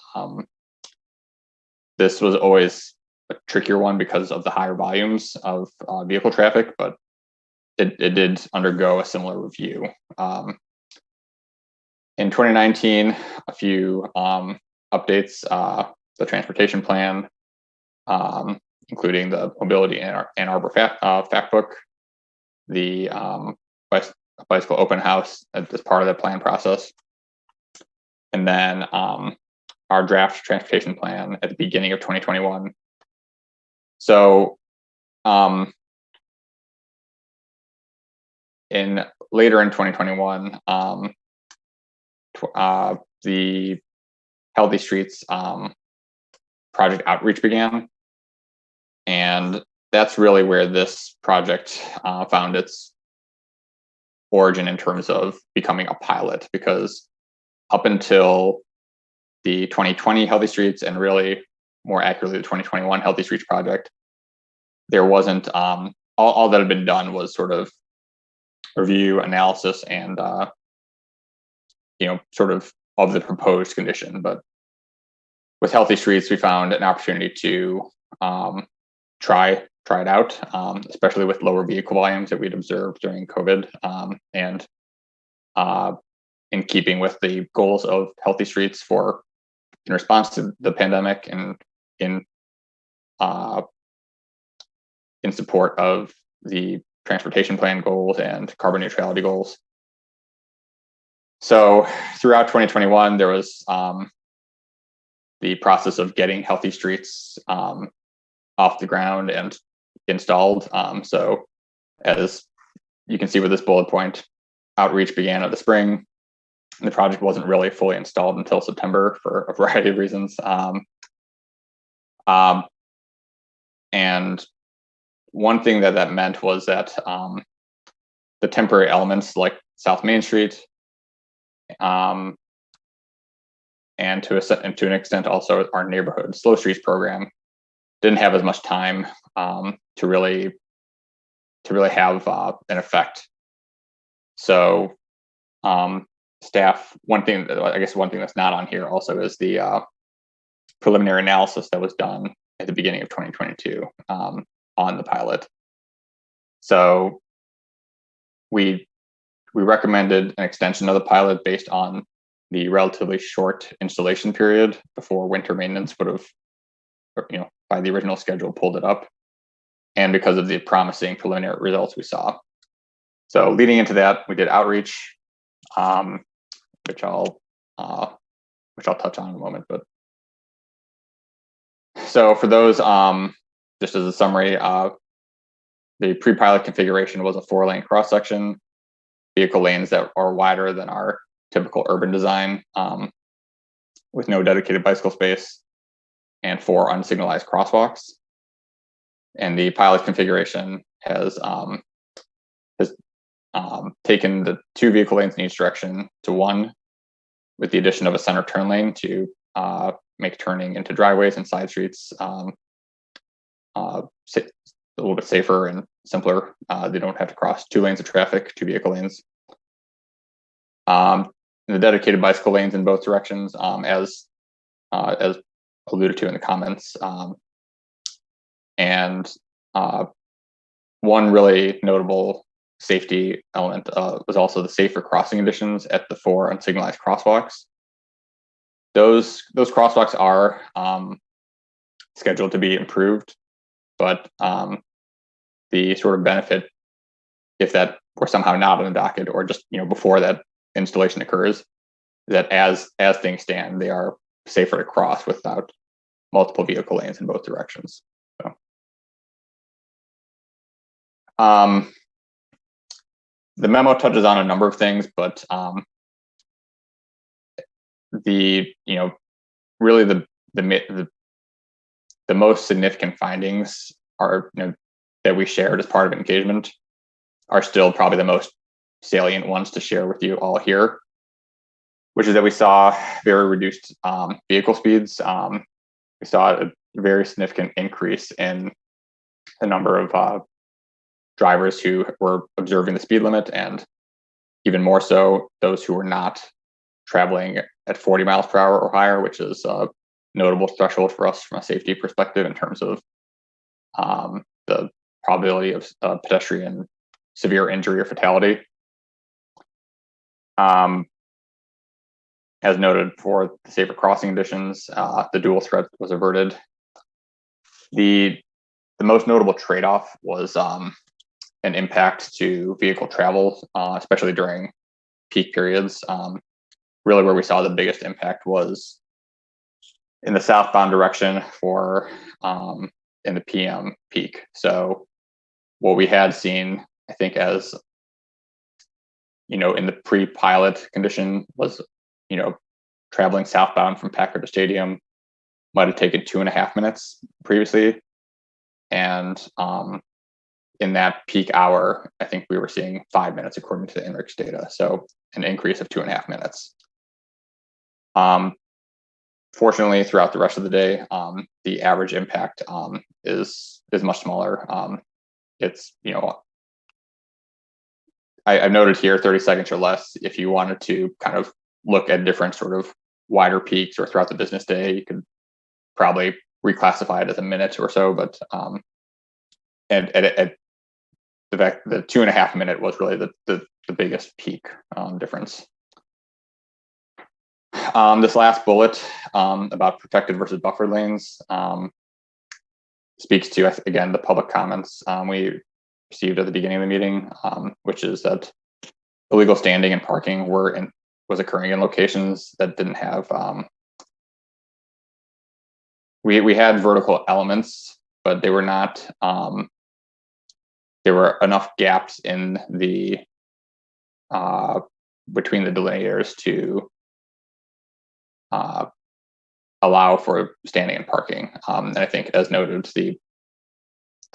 This was always a trickier one because of the higher volumes of vehicle traffic, but it did undergo a similar review. In 2019, a few updates, the transportation plan, including the mobility Ann Arbor fact book, the bicycle open house as part of the plan process, and then our draft transportation plan at the beginning of 2021. So later in 2021, the Healthy Streets project outreach began. And that's really where this project found its origin in terms of becoming a pilot, because up until the 2020 Healthy Streets, and really more accurately the 2021 Healthy Streets project, there wasn't, all that had been done was sort of review, analysis, and sort of the proposed condition. But with Healthy Streets, we found an opportunity to try it out, especially with lower vehicle volumes that we'd observed during COVID, and in keeping with the goals of Healthy Streets in response to the pandemic, and in support of the transportation plan goals and carbon neutrality goals. So throughout 2021, there was the process of getting Healthy Streets off the ground and installed. So as you can see with this bullet point, outreach began in the spring. The project wasn't really fully installed until September for a variety of reasons. And one thing that meant was that the temporary elements like South Main Street, and to an extent also our neighborhood Slow Streets program, didn't have as much time to really have an effect. So staff, one thing that's not on here also is the preliminary analysis that was done at the beginning of 2022 on the pilot. So we recommended an extension of the pilot based on the relatively short installation period before winter maintenance would have, by the original schedule, pulled it up, and because of the promising preliminary results we saw. So leading into that, we did outreach, which I'll touch on in a moment. But so for those, just as a summary, the pre-pilot configuration was a 4-lane cross section, vehicle lanes that are wider than our typical urban design, with no dedicated bicycle space, and 4 unsignalized crosswalks. And the pilot configuration has taken the 2 vehicle lanes in each direction to 1, with the addition of a center turn lane to make turning into driveways and side streets a little bit safer and simpler. They don't have to cross 2 lanes of traffic, 2 vehicle lanes. The dedicated bicycle lanes in both directions, as alluded to in the comments. And one really notable safety element was also the safer crossing conditions at the 4 unsignalized crosswalks. Those crosswalks are scheduled to be improved, but the sort of benefit, if that were somehow not on the docket, or just before that installation occurs, that as things stand, they are safer to cross without multiple vehicle lanes in both directions. So, the memo touches on a number of things, but really the most significant findings are that we shared as part of engagement are still probably the most salient ones to share with you all here, which is that we saw very reduced vehicle speeds. We saw a very significant increase in the number of drivers who were observing the speed limit, and even more so, those who were not traveling at 40 miles per hour or higher, which is a notable threshold for us from a safety perspective in terms of the probability of pedestrian severe injury or fatality. as noted for the safer crossing conditions, the dual threat was averted. The most notable trade-off was an impact to vehicle travel, especially during peak periods. Really where we saw the biggest impact was in the southbound direction for in the PM peak. So what we had seen, I think, as in the pre-pilot condition was, traveling southbound from Packard to Stadium might have taken 2.5 minutes previously. And in that peak hour, I think we were seeing 5 minutes according to the INRIX data. So an increase of 2.5 minutes. Fortunately, throughout the rest of the day, the average impact is much smaller. It's, I've noted here 30 seconds or less. If you wanted to kind of look at different sort of wider peaks or throughout the business day, you could probably reclassify it as a minute or so. But and the fact the 2.5 minute was really the biggest peak difference. This last bullet about protected versus buffered lanes speaks to, again, the public comments we received at the beginning of the meeting, which is that illegal standing and parking was occurring in locations that didn't have. We had vertical elements, but they were not. There were enough gaps in the between the delineators to allow for standing and parking. And I think, as noted, the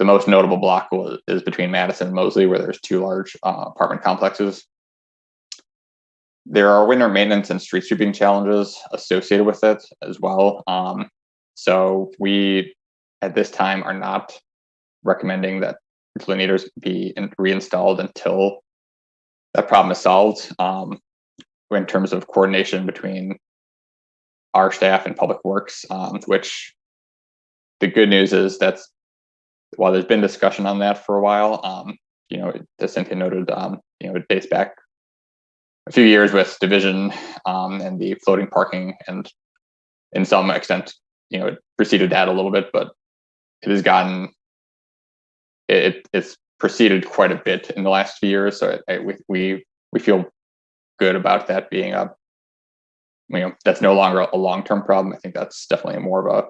most notable block is between Madison and Mosley, where there's 2 large apartment complexes. There are winter maintenance and street sweeping challenges associated with it as well. So we, at this time, are not recommending that delineators be reinstalled until that problem is solved. In terms of coordination between our staff and Public Works, which the good news is that's, while there's been discussion on that for a while, as Cynthia noted, it dates back a few years with division and the floating parking, and in some extent, it preceded that a little bit, but it has gotten, it's proceeded quite a bit in the last few years. So we feel good about that being that's no longer a long-term problem. I think that's definitely more of a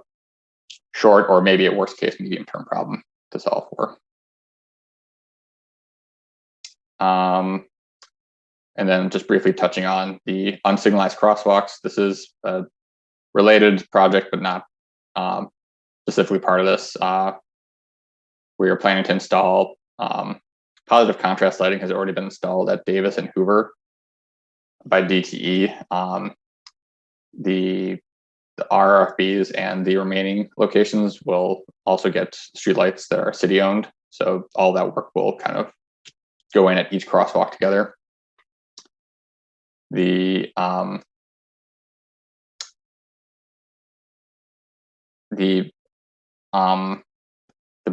short, or maybe a worst case medium-term problem to solve for. And then just briefly touching on the unsignalized crosswalks. This is a related project, but not specifically part of this. We are planning to install positive contrast lighting has already been installed at Davis and Hoover by DTE. The RFBs and the remaining locations will also get streetlights that are city owned. So all that work will kind of go in at each crosswalk together. The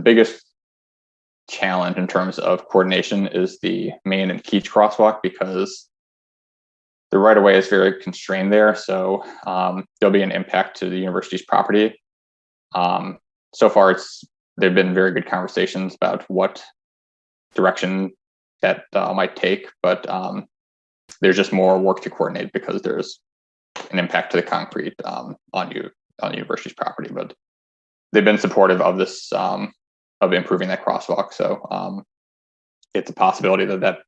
biggest challenge in terms of coordination is the Main and Keach crosswalk, because the right of way is very constrained there. So there'll be an impact to the university's property. So far, there've been very good conversations about what direction that might take, but there's just more work to coordinate because there's an impact to the concrete on the university's property. But they've been supportive of this, of improving that crosswalk. So it's a possibility that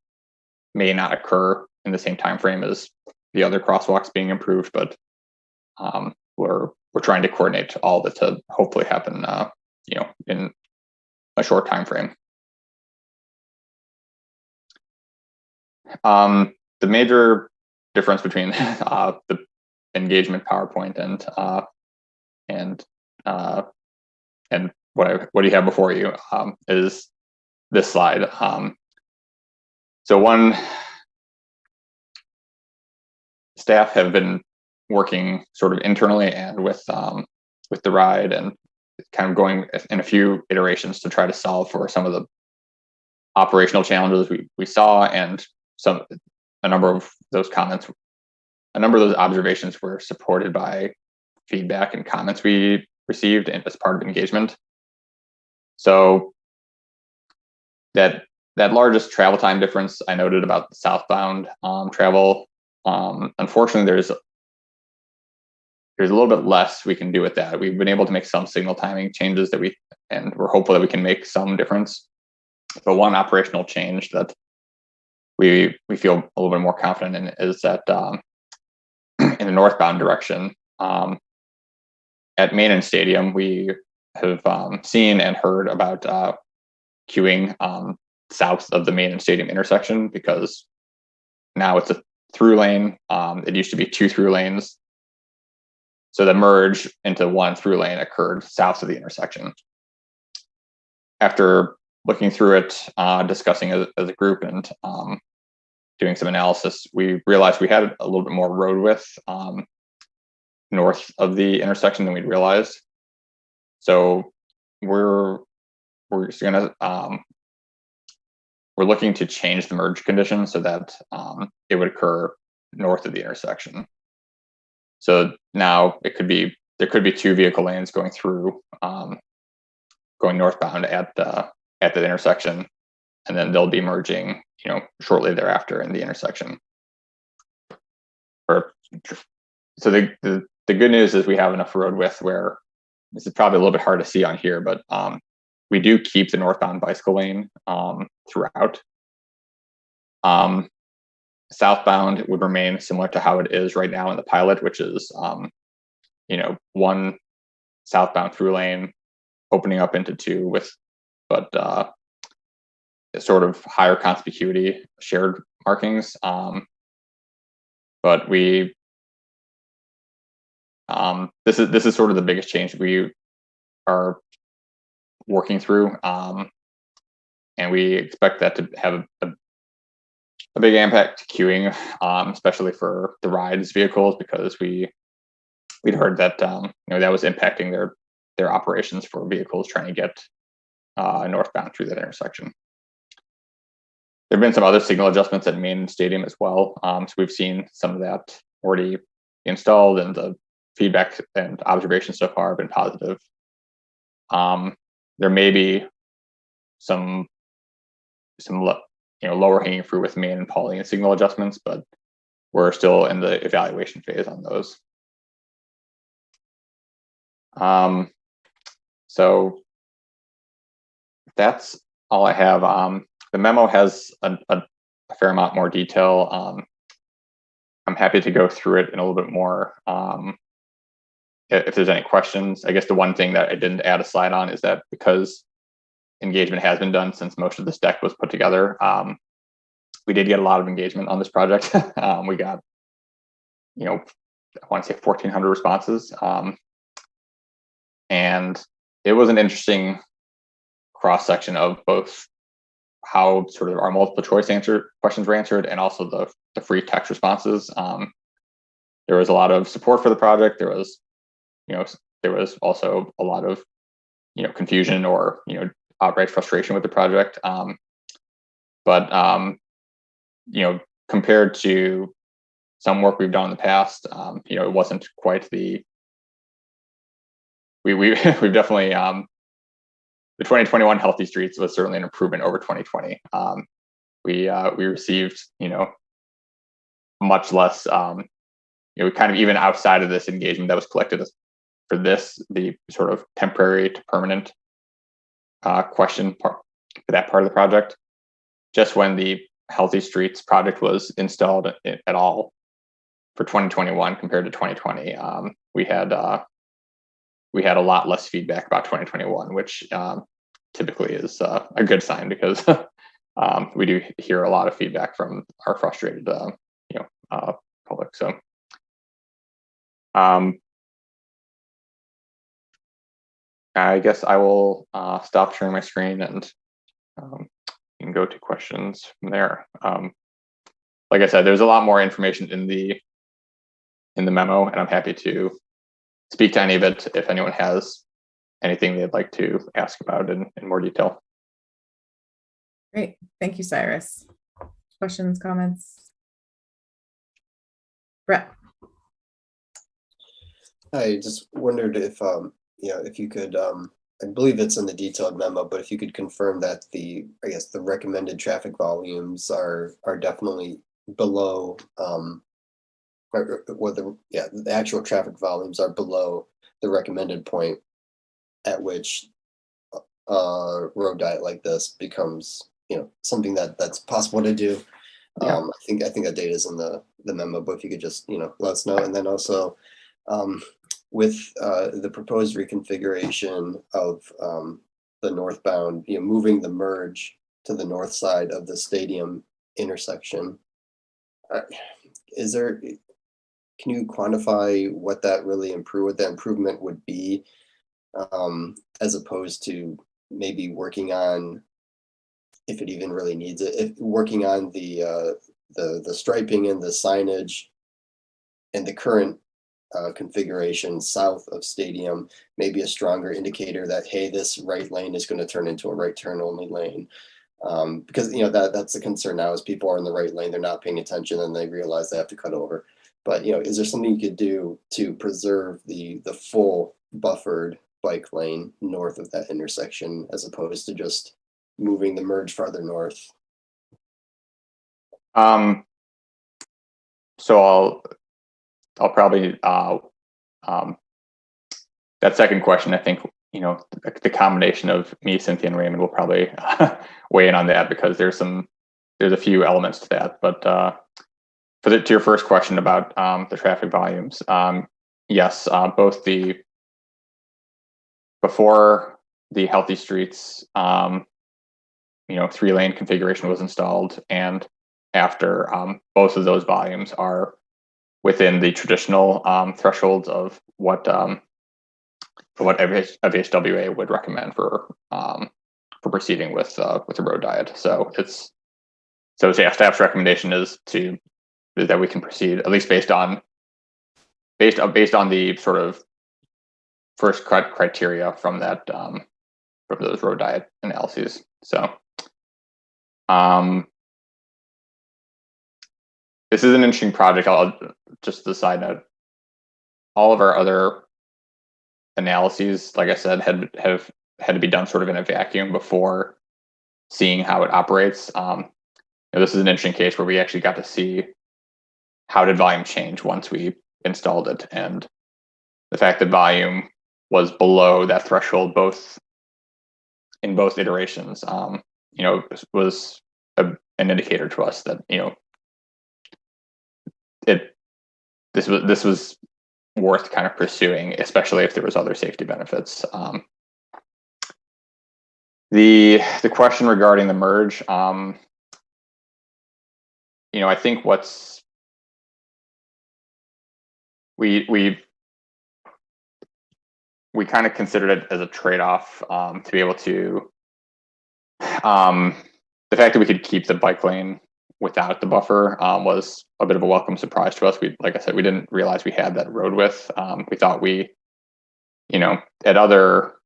may not occur in the same time frame as the other crosswalks being improved, but we're trying to coordinate all of it to hopefully happen, in a short time frame. The major difference between the engagement PowerPoint and what you have before you is this slide. So one, staff have been working sort of internally and with the ride, and kind of going in a few iterations to try to solve for some of the operational challenges we saw, and a number of those comments a number of those observations were supported by feedback and comments we received as part of engagement. So that largest travel time difference I noted about the southbound travel, unfortunately, there's a little bit less we can do with that. We've been able to make some signal timing changes and we're hopeful that we can make some difference. But one operational change that we feel a little bit more confident in is that in the northbound direction, at Main and Stadium, we have seen and heard about queuing south of the Main and Stadium intersection, because now it's a through lane. It used to be 2 through lanes. So the merge into 1 through lane occurred south of the intersection. After looking through it, discussing as a group, and doing some analysis, we realized we had a little bit more road width north of the intersection than we'd realized. So we're looking to change the merge condition so that it would occur north of the intersection. So now there could be 2 vehicle lanes going through, going northbound at the intersection, and then they'll be merging, shortly thereafter in the intersection. So the good news is we have enough road width where this is probably a little bit hard to see on here, but we do keep the northbound bicycle lane throughout. Southbound would remain similar to how it is right now in the pilot, which is 1 southbound through lane opening up into 2 but sort of higher conspicuity shared markings. But this is sort of the biggest change we are working through, and we expect that to have a big impact to queuing, especially for the rides vehicles, because we'd heard that that was impacting their operations for vehicles trying to get northbound through that intersection. There have been some other signal adjustments at Main Stadium as well, so we've seen some of that already installed, and the feedback and observations so far have been positive. There may be some lower hanging fruit with Main and Pauline signal adjustments, but we're still in the evaluation phase on those. So that's all I have. The memo has a fair amount more detail. I'm happy to go through it in a little bit more. If there's any questions, I guess the one thing that I didn't add a slide on is that because engagement has been done since most of this deck was put together, we did get a lot of engagement on this project. We got, I want to say 1,400 responses. And it was an interesting cross-section of both how sort of our multiple choice questions were answered, and also the free text responses. There was a lot of support for the project. There was also a lot of, confusion or, outright frustration with the project. But compared to some work we've done in the past, it wasn't quite we've definitely, the 2021 Healthy Streets was certainly an improvement over 2020. We received, much less, kind of even outside of this engagement that was collected for the sort of temporary to permanent question for that part of the project. Just when the Healthy Streets project was installed at all for 2021 compared to 2020, we had a lot less feedback about 2021, which typically is a good sign, because we do hear a lot of feedback from our frustrated public. So I guess I will stop sharing my screen, and you can go to questions from there. Like I said, there's a lot more information in the memo, and I'm happy to speak to any of it if anyone has anything they'd like to ask about in more detail. Great. Thank you, Cyrus. Questions, comments? Brett? I just wondered if, if you could, I believe it's in the detailed memo, but if you could confirm that I guess the recommended traffic volumes are definitely below, the actual traffic volumes are below the recommended point at which road diet like this becomes, something that's possible to do. Yeah. I think that data is in the memo, but if you could just, let us know. And then also, with the proposed reconfiguration of the northbound, moving the merge to the north side of the stadium intersection, can you quantify what that improvement would be, as opposed to maybe working on, if it even really needs it, working on the striping and the signage and the current configuration south of stadium, maybe a stronger indicator that, hey, this right lane is going to turn into a right turn only lane. Because that's the concern now, is people are in the right lane, they're not paying attention, and they realize they have to cut over. But is there something you could do to preserve the full buffered bike lane north of that intersection, as opposed to just moving the merge farther north? So I'll probably that second question, I think, the combination of me, Cynthia, and Raymond will probably weigh in on that, because there's a few elements to that. But to your first question about the traffic volumes, yes, both before the Healthy Streets 3-lane configuration was installed, and after, both of those volumes are within the traditional thresholds of what FHWA would recommend for proceeding with a road diet. So staff's recommendation is that we can proceed, at least based on the sort of first criteria from that from those road diet analyses. So this is an interesting project. I'll just a side note, all of our other analyses, like I said, had to be done sort of in a vacuum before seeing how it operates. This is an interesting case where we actually got to see how did volume change once we installed it, and the fact that volume was below that threshold in both iterations, was an indicator to us that this was worth kind of pursuing, especially if there was other safety benefits. The question regarding the merge, I think we kind of considered it as a trade-off, to be able to the fact that we could keep the bike lane without the buffer was a bit of a welcome surprise to us. Like I said, we didn't realize we had that road width. We thought at other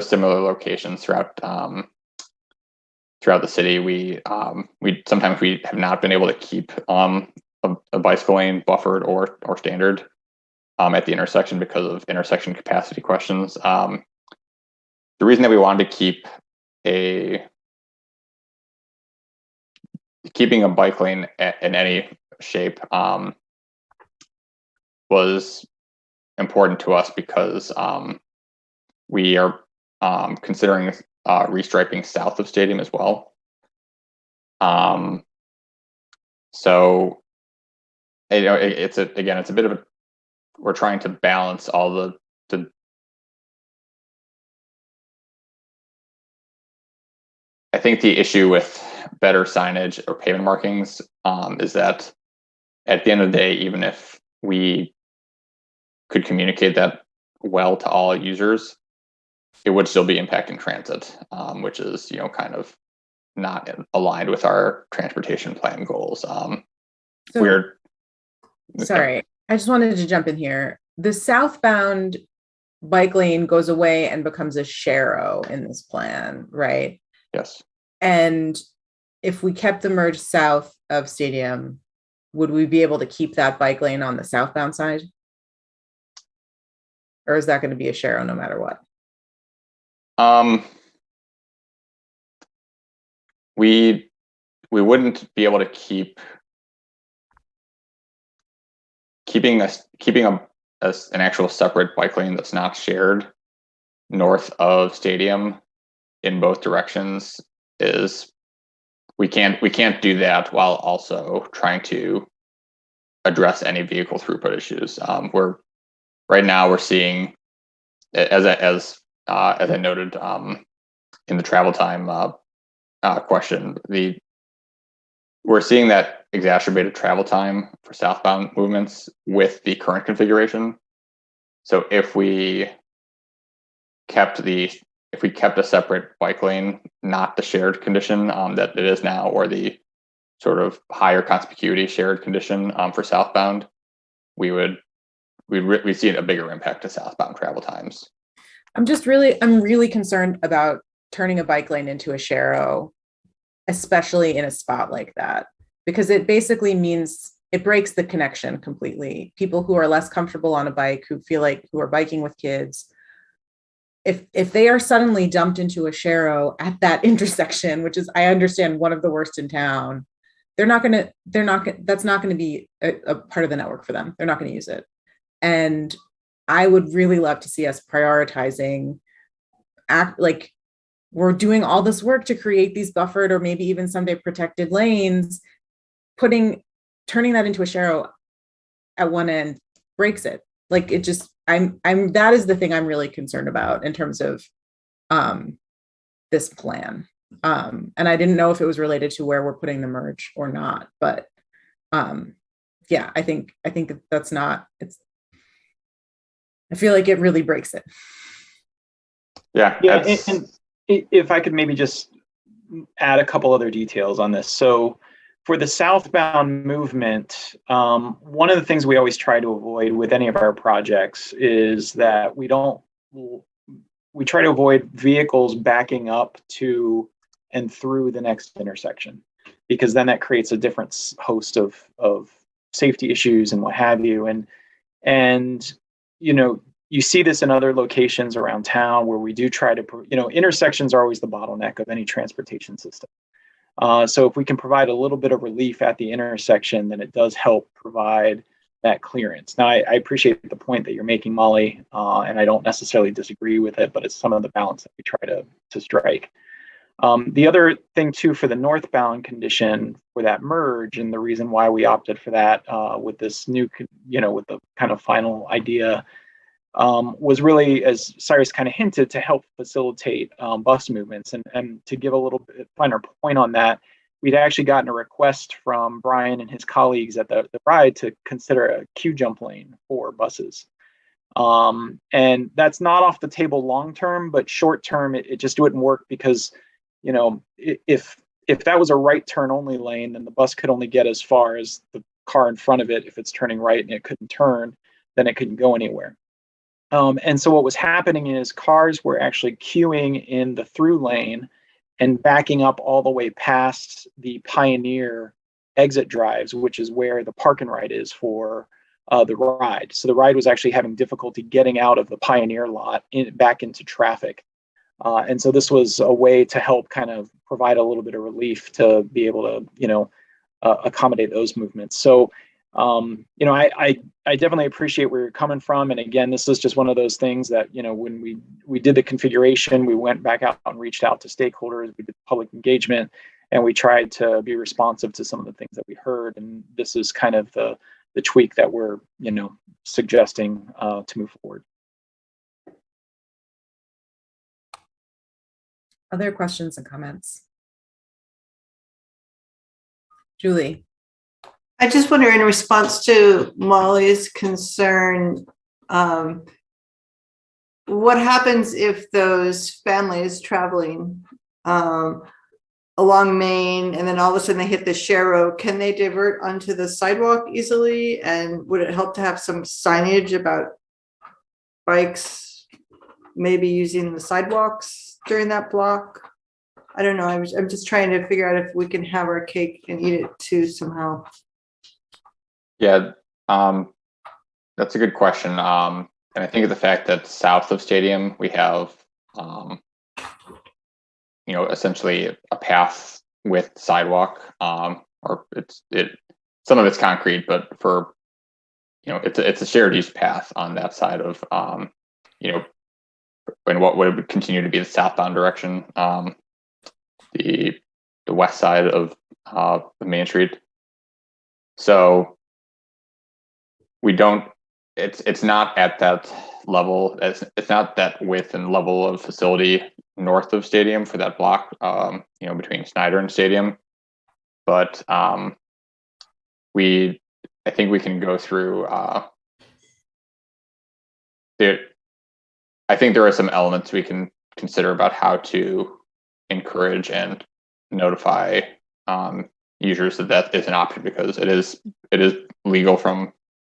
similar locations throughout the city, we sometimes we have not been able to keep a bicycle lane buffered or standard at the intersection because of intersection capacity questions. The reason that we wanted to keeping a bike lane in any shape was important to us, because we are considering restriping south of stadium as well. So it's a bit of we're trying to balance all the I think the issue with better signage or pavement markings is that at the end of the day, even if we could communicate that well to all users, it would still be impacting transit, which is kind of not aligned with our transportation plan goals. Sorry, I just wanted to jump in here. The southbound bike lane goes away and becomes a sharrow in this plan, right? Yes. And if we kept the merge south of stadium, would we be able to keep that bike lane on the southbound side? Or is that going to be a Sharo no matter what? We wouldn't be able to keeping an actual separate bike lane that's not shared north of Stadium in both directions is we can't do that while also trying to address any vehicle throughput issues. Right now we're seeing, as I noted in the travel time question, we're seeing that exacerbated travel time for southbound movements with the current configuration. So if we kept a separate bike lane, not the shared condition that it is now, or the sort of higher conspicuity shared condition for southbound, we'd see a bigger impact to southbound travel times. I'm really concerned about turning a bike lane into a Sharo, especially in a spot like that, because it basically means it breaks the connection completely. People who are less comfortable on a bike, who are biking with kids, if they are suddenly dumped into a Sharo at that intersection, which is, I understand, one of the worst in town, that's not going to be a part of the network for them. They're not going to use it. And I would really love to see us prioritizing we're doing all this work to create these buffered or maybe even someday protected lanes, turning that into a Sharo at one end breaks it. Like it just, that is the thing I'm really concerned about in terms of this plan. And I didn't know if it was related to where we're putting the merge or not, but yeah, I think that's not, I feel like it really breaks it. Yeah. And if I could maybe just add a couple other details on this. So for the southbound movement, one of the things we always try to avoid with any of our projects is that we try to avoid vehicles backing up to and through the next intersection, because then that creates a different host of safety issues and what have you. And you see this in other locations around town where we do try to, intersections are always the bottleneck of any transportation system. So if we can provide a little bit of relief at the intersection, then it does help provide that clearance. Now, I appreciate the point that you're making, Molly, and I don't necessarily disagree with it, but it's some of the balance that we try to strike. The other thing too, for the northbound condition for that merge, and the reason why we opted for that with this new, with the kind of final idea, was really, as Cyrus kind of hinted, to help facilitate bus movements. And to give a little bit finer point on that, we'd actually gotten a request from Brian and his colleagues at the ride to consider a queue jump lane for buses. And that's not off the table long term, but short term, it just wouldn't work because, if that was a right turn only lane, then the bus could only get as far as the car in front of it. If it's turning right and it couldn't turn, then it couldn't go anywhere. And so what was happening is cars were actually queuing in the through lane and backing up all the way past the Pioneer exit drives, which is where the park and ride is for the ride. So the ride was actually having difficulty getting out of the Pioneer lot back into traffic. And so this was a way to help kind of provide a little bit of relief to be able to, accommodate those movements. So, I definitely appreciate where you're coming from. And again, this is just one of those things that, when we did the configuration, we went back out and reached out to stakeholders, we did public engagement, and we tried to be responsive to some of the things that we heard. And this is kind of the tweak that we're, suggesting to move forward. Other questions and comments? Julie. I just wonder, in response to Molly's concern, what happens if those families traveling along Main and then all of a sudden they hit the Sharo? Can they divert onto the sidewalk easily? And would it help to have some signage about bikes maybe using the sidewalks during that block? I don't know. I'm just trying to figure out if we can have our cake and eat it too somehow. Yeah, that's a good question. And And I think of the fact that south of Stadium, we have, essentially a path with sidewalk, or some of it's concrete, but it's a shared use path on that side of, in what would continue to be the southbound direction, the west side of the Main Street. So we don't. It's not at that level. It's not that width and level of facility north of Stadium for that block. Between Snyder and Stadium, but I think we can go through. I think there are some elements we can consider about how to encourage and notify users that is an option, because it is legal from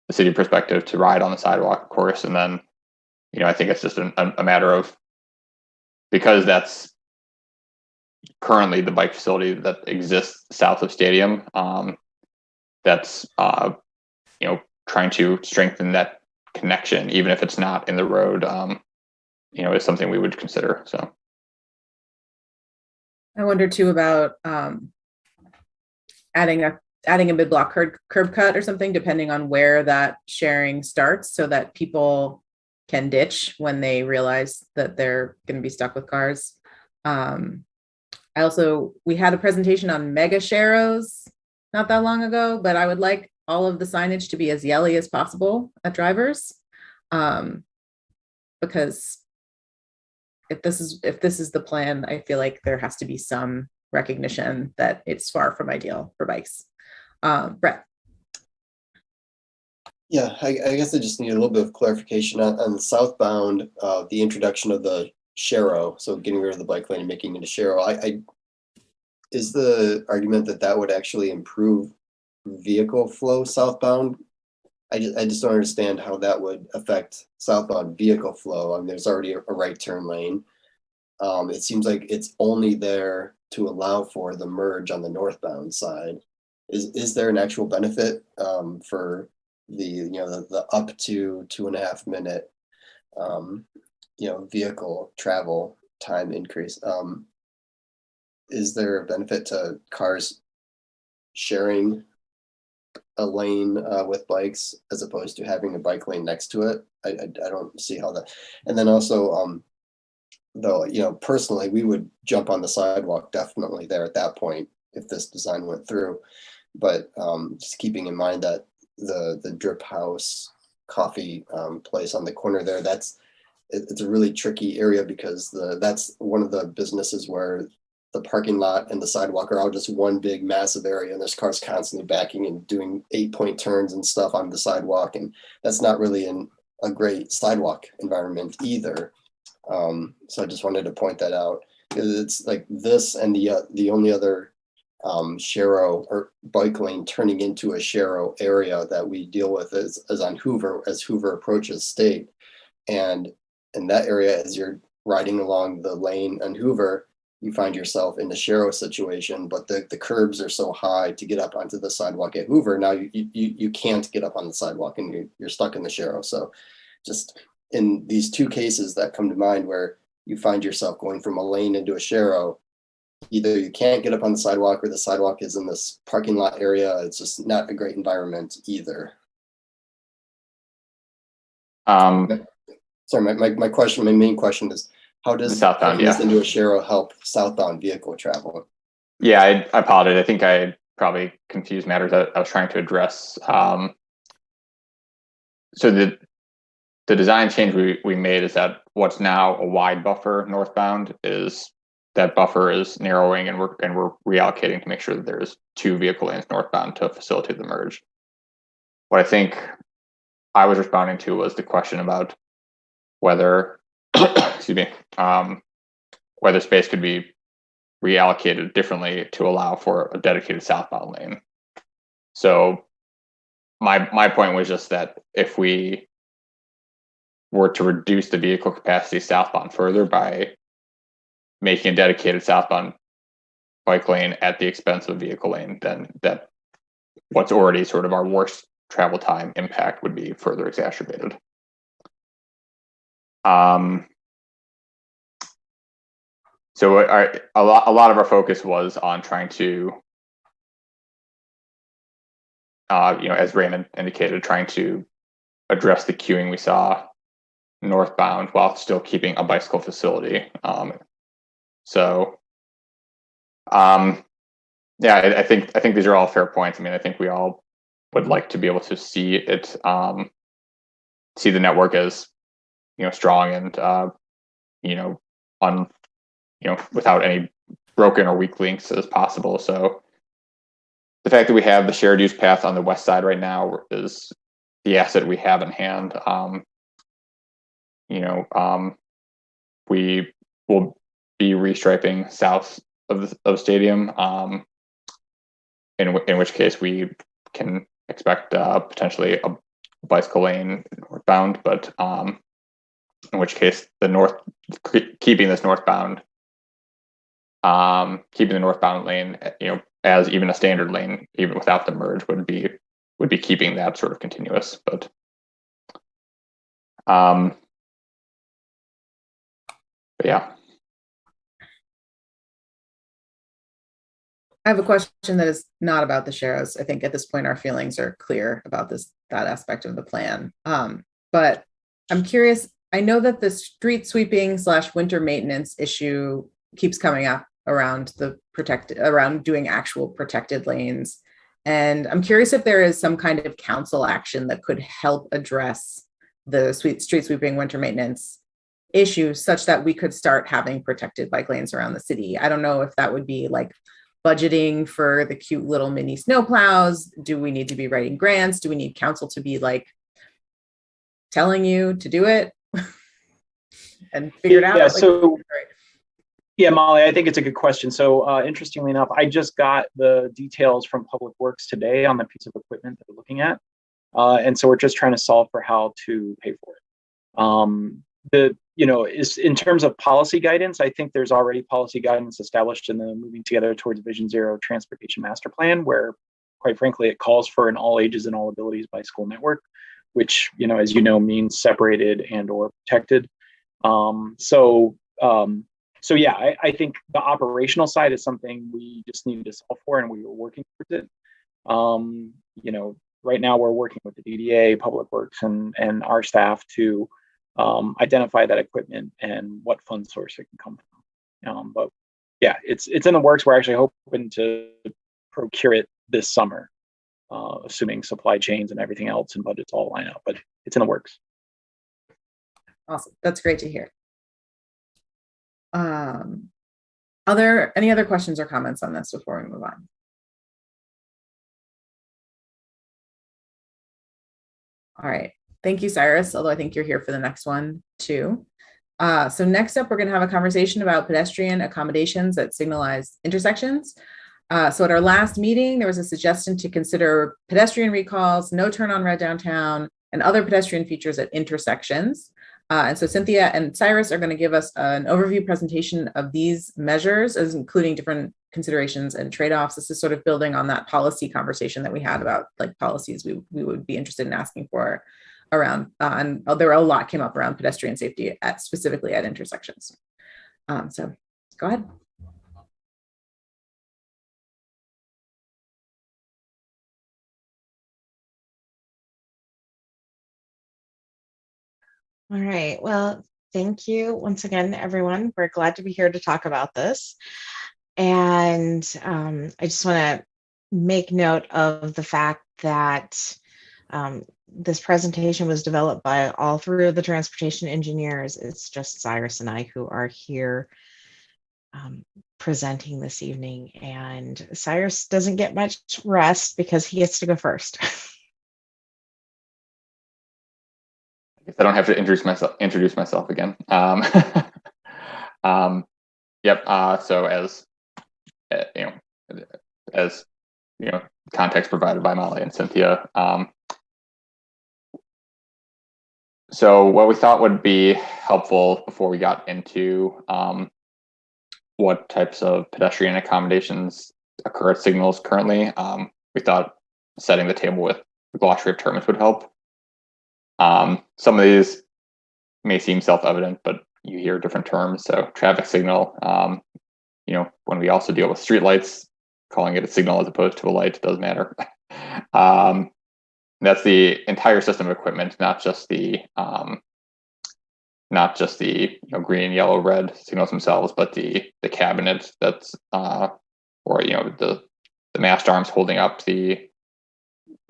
the city perspective to ride on the sidewalk, of course. And then, I think it's just a matter of, because that's currently the bike facility that exists south of Stadium, that's trying to strengthen that connection, even if it's not in the road, is something we would consider. So I wonder too about adding a mid-block curb cut or something, depending on where that sharing starts, so that people can ditch when they realize that they're going to be stuck with cars. We had a presentation on mega sharrows not that long ago, but I would like all of the signage to be as yelly as possible at drivers, because if this is the plan, I feel like there has to be some recognition that it's far from ideal for bikes. Brett. Yeah, I guess I just need a little bit of clarification on the southbound, the introduction of the sharrow, so getting rid of the bike lane and making it a sharrow. Is the argument that would actually improve vehicle flow southbound? I just don't understand how that would affect southbound vehicle flow. I mean, there's already a right turn lane. It seems like it's only there to allow for the merge on the northbound side. Is there an actual benefit for the up to 2.5 minute vehicle travel time increase? Is there a benefit to cars sharing a lane with bikes as opposed to having a bike lane next to it? I don't see how that. And then also, though, personally, we would jump on the sidewalk definitely there at that point if this design went through. But just keeping in mind that the Drip House coffee place on the corner there, it's a really tricky area, because that's one of the businesses where the parking lot and the sidewalk are all just one big massive area, and there's cars constantly backing and doing 8-point turns and stuff on the sidewalk, and that's not really a great sidewalk environment either. So I just wanted to point that out. It's like this, and the only other sharrow or bike lane turning into a sharrow area that we deal with is on Hoover, as Hoover approaches State, and in that area, as you're riding along the lane on Hoover, you find yourself in a sharrow situation, but the curbs are so high to get up onto the sidewalk at Hoover. Now you can't get up on the sidewalk, and you're stuck in the sharrow. So just in these two cases that come to mind where you find yourself going from a lane into a sharrow, either you can't get up on the sidewalk or the sidewalk is in this parking lot area. It's just not a great environment either. Sorry, my main question is, how does southbound, this into a sharrow help southbound vehicle travel? Yeah, I apologize. I think I probably confused matters. I was trying to address. So the design change we made is that what's now a wide buffer northbound is that buffer is narrowing, and we're reallocating to make sure that there's 2 vehicle lanes northbound to facilitate the merge. What I think I was responding to was the question about whether whether space could be reallocated differently to allow for a dedicated southbound lane. So my point was just that if we were to reduce the vehicle capacity southbound further by making a dedicated southbound bike lane at the expense of vehicle lane, then that what's already sort of our worst travel time impact would be further exacerbated. So a lot of our focus was on trying to, as Raymond indicated, trying to address the queuing we saw northbound while still keeping a bicycle facility. Yeah, I think these are all fair points. I mean, I think we all would like to be able to see it, see the network as, strong and, without any broken or weak links as possible. So the fact that we have the shared use path on the west side right now is the asset we have in hand. We will be restriping south of the stadium, in which case we can expect potentially a bicycle lane northbound, but in which case keeping the northbound lane, as even a standard lane, even without the merge, would be keeping that sort of continuous. But yeah. I have a question that is not about the Sharrows. I think at this point our feelings are clear about that aspect of the plan. But I'm curious. I know that the street sweeping / winter maintenance issue keeps coming up around around doing actual protected lanes, and I'm curious if there is some kind of council action that could help address the street sweeping winter maintenance issue, such that we could start having protected bike lanes around the city. I don't know if that would be like budgeting for the cute little mini snowplows. Do we need to be writing grants? Do we need council to be like telling you to do it and figure it out? Yeah, yeah, Molly, I think it's a good question. So interestingly enough, I just got the details from Public Works today on the piece of equipment that we're looking at. And so we're just trying to solve for how to pay for it. Is in terms of policy guidance, I think there's already policy guidance established in the Moving Together Towards Vision Zero Transportation Master Plan, where, quite frankly, it calls for an all ages and all abilities bicycle network, which, as you know, means separated and or protected. So yeah, I think the operational side is something we just needed to solve for, and we were working towards it. Right now we're working with the DDA, Public Works, and our staff to identify that equipment and what fund source it can come from. But yeah, it's in the works. We're actually hoping to procure it this summer, assuming supply chains and everything else and budgets all line up, but it's in the works. Awesome. That's great to hear. Are there any other questions or comments on this before we move on? All right. Thank you, Cyrus, although I think you're here for the next one too. So next up, we're going to have a conversation about pedestrian accommodations at signalized intersections. So at our last meeting, there was a suggestion to consider pedestrian recalls, no turn on red downtown, and other pedestrian features at intersections. And so Cynthia and Cyrus are going to give us an overview presentation of these measures, as including different considerations and trade-offs. This is sort of building on that policy conversation that we had about like policies we would be interested in asking for around, and there were a lot came up around pedestrian safety specifically at intersections. So go ahead. All right, well, thank you once again, everyone. We're glad to be here to talk about this. And I just want to make note of the fact that this presentation was developed by all three of the transportation engineers. It's just Cyrus and I who are here presenting this evening. And Cyrus doesn't get much rest because he gets to go first. I don't have to introduce myself again. Yep. So as context provided by Molly and Cynthia. So what we thought would be helpful before we got into what types of pedestrian accommodations occur at signals currently, we thought setting the table with the glossary of terms would help. Some of these may seem self-evident, but you hear different terms. So traffic signal, when we also deal with streetlights, calling it a signal as opposed to a light does matter. That's the entire system of equipment, not just the green, yellow, red signals themselves, but the cabinet that's or the mast arms holding up the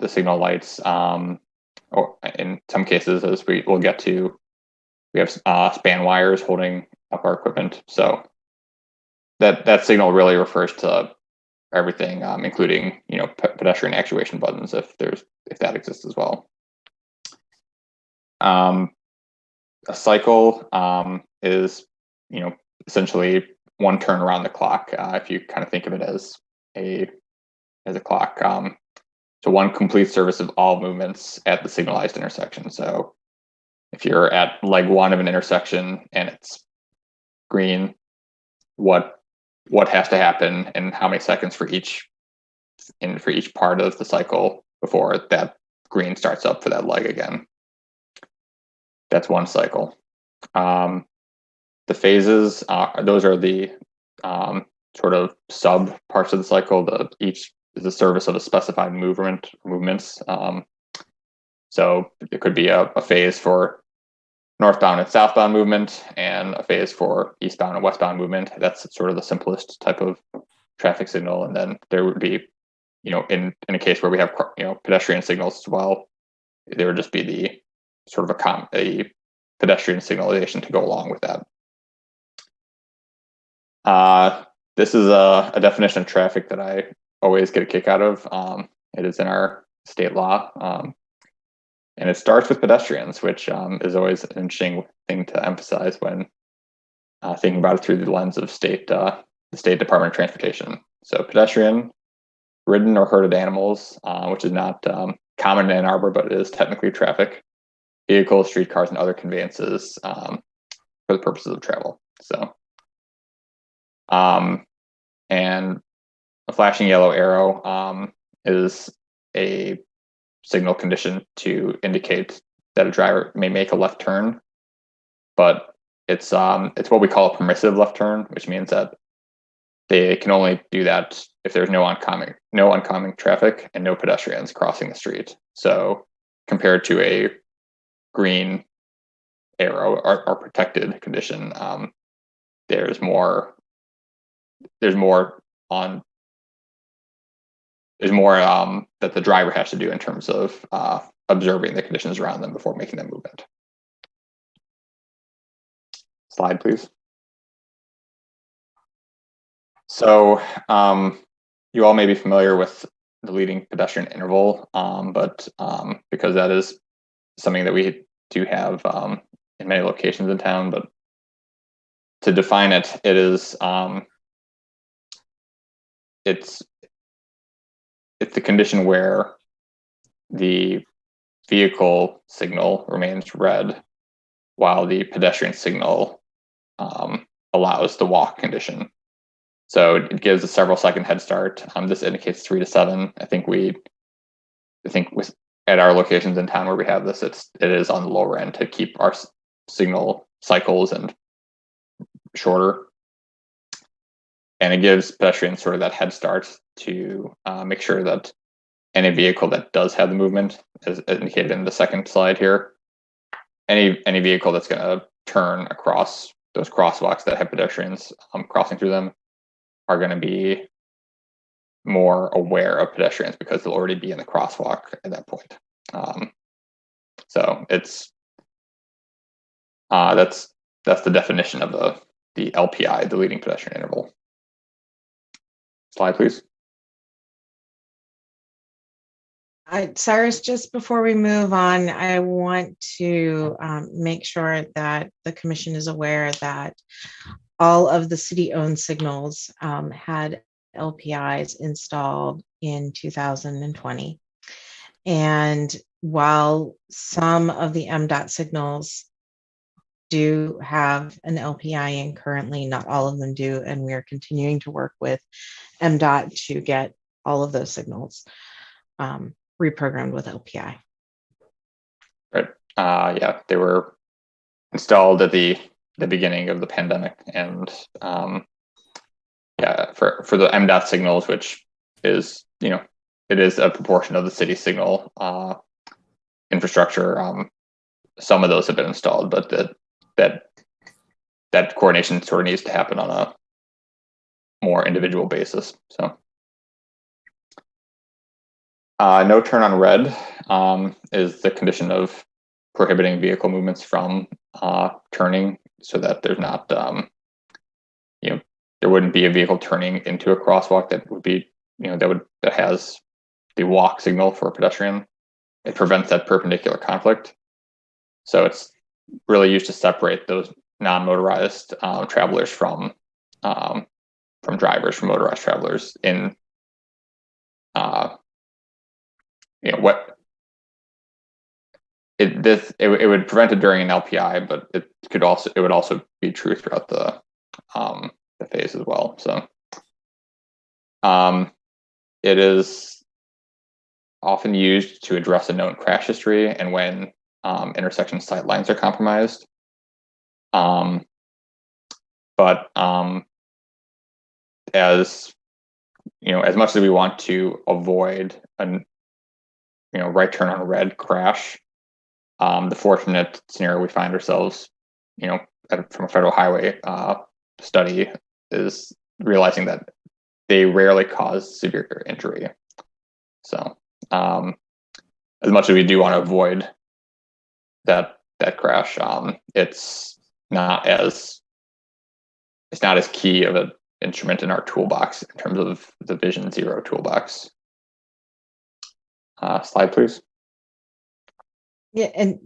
signal lights. Or in some cases, as we will get to, we have span wires holding up our equipment. So that signal really refers to everything, including pedestrian actuation buttons if that exists as well. A cycle is essentially one turn around the clock. If you kind of think of it as a clock. So one complete service of all movements at the signalized intersection. So if you're at leg one of an intersection and it's green, what has to happen and how many seconds for each part of the cycle before that green starts up for that leg again. That's one cycle. The phases, those are the sort of sub parts of the cycle. Each is the service of a specified movements. So it could be a phase for northbound and southbound movement and a phase for eastbound and westbound movement. That's sort of the simplest type of traffic signal. And then there would be, in a case where we have, pedestrian signals as well, there would just be the sort of a pedestrian signalization to go along with that. This is a definition of traffic that I always get a kick out of. It is in our state law. And it starts with pedestrians, which is always an interesting thing to emphasize when thinking about it through the lens of the State Department of Transportation. So pedestrian, ridden or herded animals, which is not common in Ann Arbor, but it is technically traffic, vehicles, streetcars, and other conveyances for the purposes of travel. So, and a flashing yellow arrow is a signal condition to indicate that a driver may make a left turn, but it's what we call a permissive left turn, which means that they can only do that if there's no oncoming traffic and no pedestrians crossing the street. So compared to a green arrow or protected condition, there's more that the driver has to do in terms of observing the conditions around them before making that movement. Slide, please. So you all may be familiar with the leading pedestrian interval, but because that is something that we do have in many locations in town, but to define it, it is it's the condition where the vehicle signal remains red while the pedestrian signal allows the walk condition. So it gives a several second head start. This indicates 3 to 7. I think at our locations in town where we have this, it is on the lower end to keep our signal cycles and shorter. And it gives pedestrians sort of that head start to make sure that any vehicle that does have the movement, as indicated in the second slide here, any vehicle that's going to turn across those crosswalks that have pedestrians crossing through them are going to be more aware of pedestrians because they'll already be in the crosswalk at that point. So it's that's the definition of the LPI, the leading pedestrian interval. Slide, please. Cyrus, just before we move on, I want to make sure that the commission is aware that all of the city-owned signals had LPIs installed in 2020. And while some of the MDOT signals do have an LPI in currently, not all of them do, and we are continuing to work with MDOT to get all of those signals reprogrammed with LPI. Right. Yeah, they were installed at the beginning of the pandemic, and yeah, for the MDOT signals, which is, you know, it is a proportion of the city signal infrastructure. Some of those have been installed, but that coordination sort of needs to happen on a more individual basis. So no turn on red is the condition of prohibiting vehicle movements from turning, so that there's not, you know, there wouldn't be a vehicle turning into a crosswalk that would be, you know, that has the walk signal for a pedestrian. It prevents that perpendicular conflict. So it's really used to separate those non-motorized travelers from drivers, from motorized travelers in, you know, what it would prevent it during an LPI, but it would also be true throughout the phase as well. So it is often used to address a known crash history and when intersection sight lines are compromised. But as you know, as much as we want to avoid an right turn on red crash, the fortunate scenario we find ourselves, you know, from a federal highway study, is realizing that they rarely cause severe injury. So as much as we do want to avoid that crash, it's not as key of an instrument in our toolbox in terms of the Vision Zero toolbox. Slide, please. Yeah, and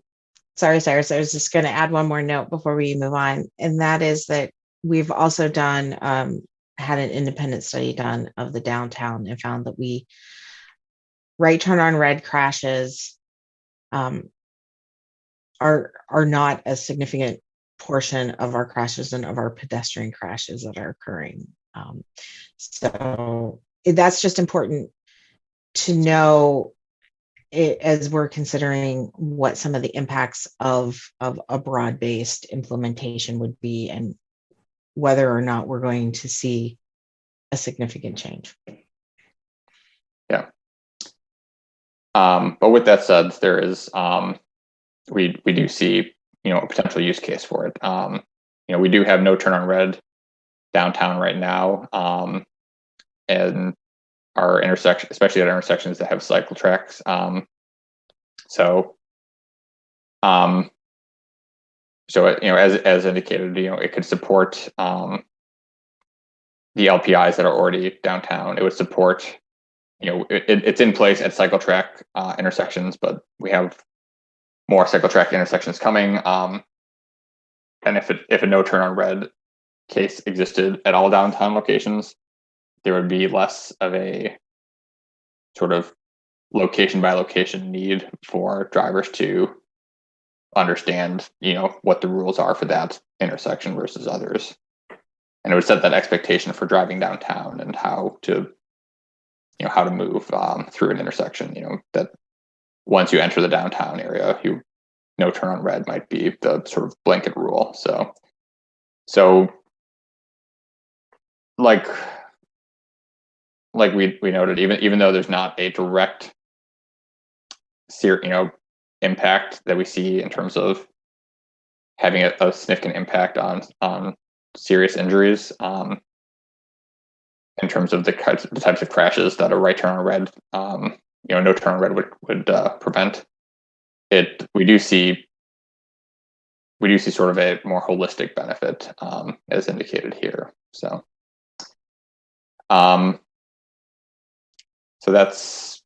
sorry, Cyrus, I was just going to add one more note before we move on, and that is that we've also done had an independent study done of the downtown and found that right turn on red crashes are not a significant portion of our crashes and of our pedestrian crashes that are occurring. So that's just important to know as we're considering what some of the impacts of a broad-based implementation would be and whether or not we're going to see a significant change. Yeah. But with that said, there is we do see, you know, a potential use case for it. You know, we do have no turn on red downtown right now, and our intersection, especially at intersections that have cycle tracks. So you know, as indicated, you know, it could support the LPIs that are already downtown. It would support, you know, it's in place at cycle track intersections, but we have more cycle track intersections coming. And if a no turn on red case existed at all downtown locations, there would be less of a sort of location by location need for drivers to understand, you know, what the rules are for that intersection versus others. And it would set that expectation for driving downtown and how to move through an intersection, you know, that once you enter the downtown area, no turn on red might be the sort of blanket rule. So like we noted, even though there's not a direct impact that we see in terms of having a significant impact on serious injuries, in terms of the types of crashes that a right turn on red, no turn on red would prevent. We do see sort of a more holistic benefit, as indicated here. So that's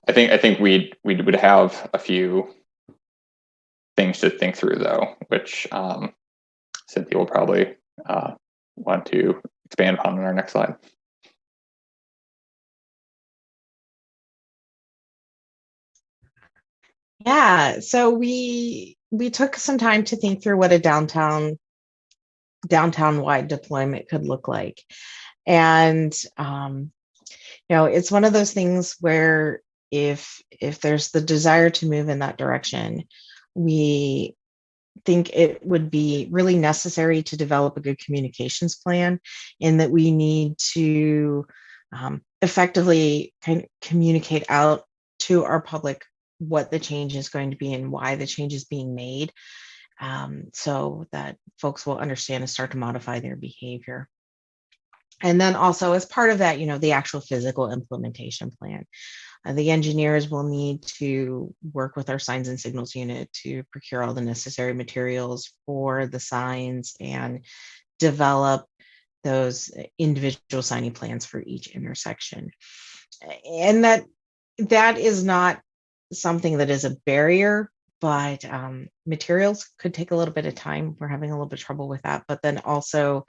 I think we would have a few things to think through, though, which Cynthia will probably want to expand upon in our next slide. Yeah, so we took some time to think through what a downtown-wide deployment could look like. And, it's one of those things where if there's the desire to move in that direction, we think it would be really necessary to develop a good communications plan, and that we need to effectively kind of communicate out to our public what the change is going to be and why the change is being made, so that folks will understand and start to modify their behavior. And then also as part of that, the actual physical implementation plan. The engineers will need to work with our signs and signals unit to procure all the necessary materials for the signs and develop those individual signing plans for each intersection. And that is not something that is a barrier, but materials could take a little bit of time. We're having a little bit of trouble with that. But then also,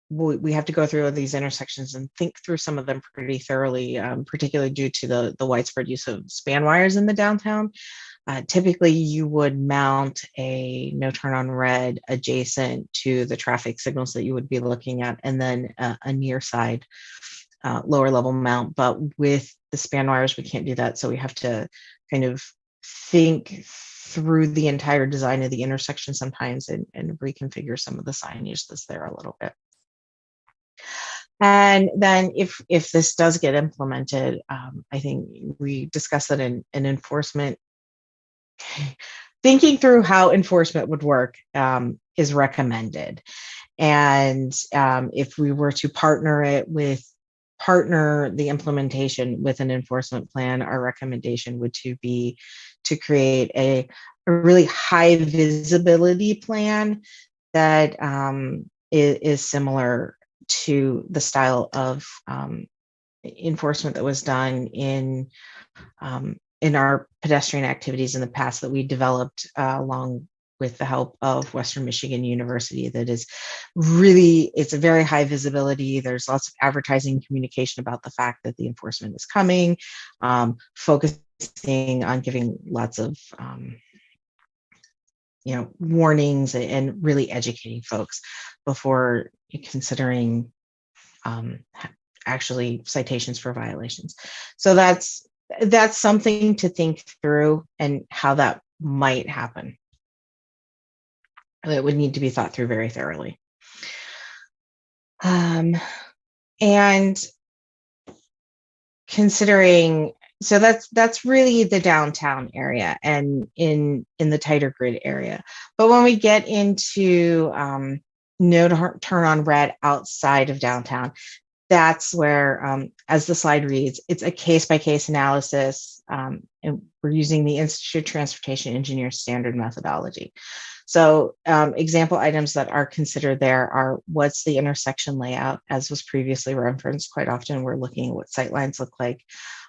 we have to go through these intersections and think through some of them pretty thoroughly, particularly due to the widespread use of span wires in the downtown. Typically, you would mount a no turn on red adjacent to the traffic signals that you would be looking at, and then a near side lower level mount. But with the span wires, we can't do that. So we have to kind of think through the entire design of the intersection sometimes and reconfigure some of the signage that's there a little bit. And then if this does get implemented, I think we discussed that in enforcement, thinking through how enforcement would work is recommended. And if we were to partner the implementation with an enforcement plan, our recommendation would be to create a really high visibility plan that is similar to the style of enforcement that was done in our pedestrian activities in the past that we developed along with the help of Western Michigan University. That is really, it's a very high visibility. There's lots of advertising communication about the fact that the enforcement is coming, focusing on giving lots of warnings and really educating folks before considering actually citations for violations. So that's something to think through and how that might happen. It would need to be thought through very thoroughly. And considering, so that's really the downtown area and in the tighter grid area. But when we get into no turn on red outside of downtown, that's where, as the slide reads, it's a case-by-case analysis, and we're using the Institute of Transportation Engineers standard methodology. So example items that are considered there are, what's the intersection layout, as was previously referenced. Quite often we're looking at what sight lines look like,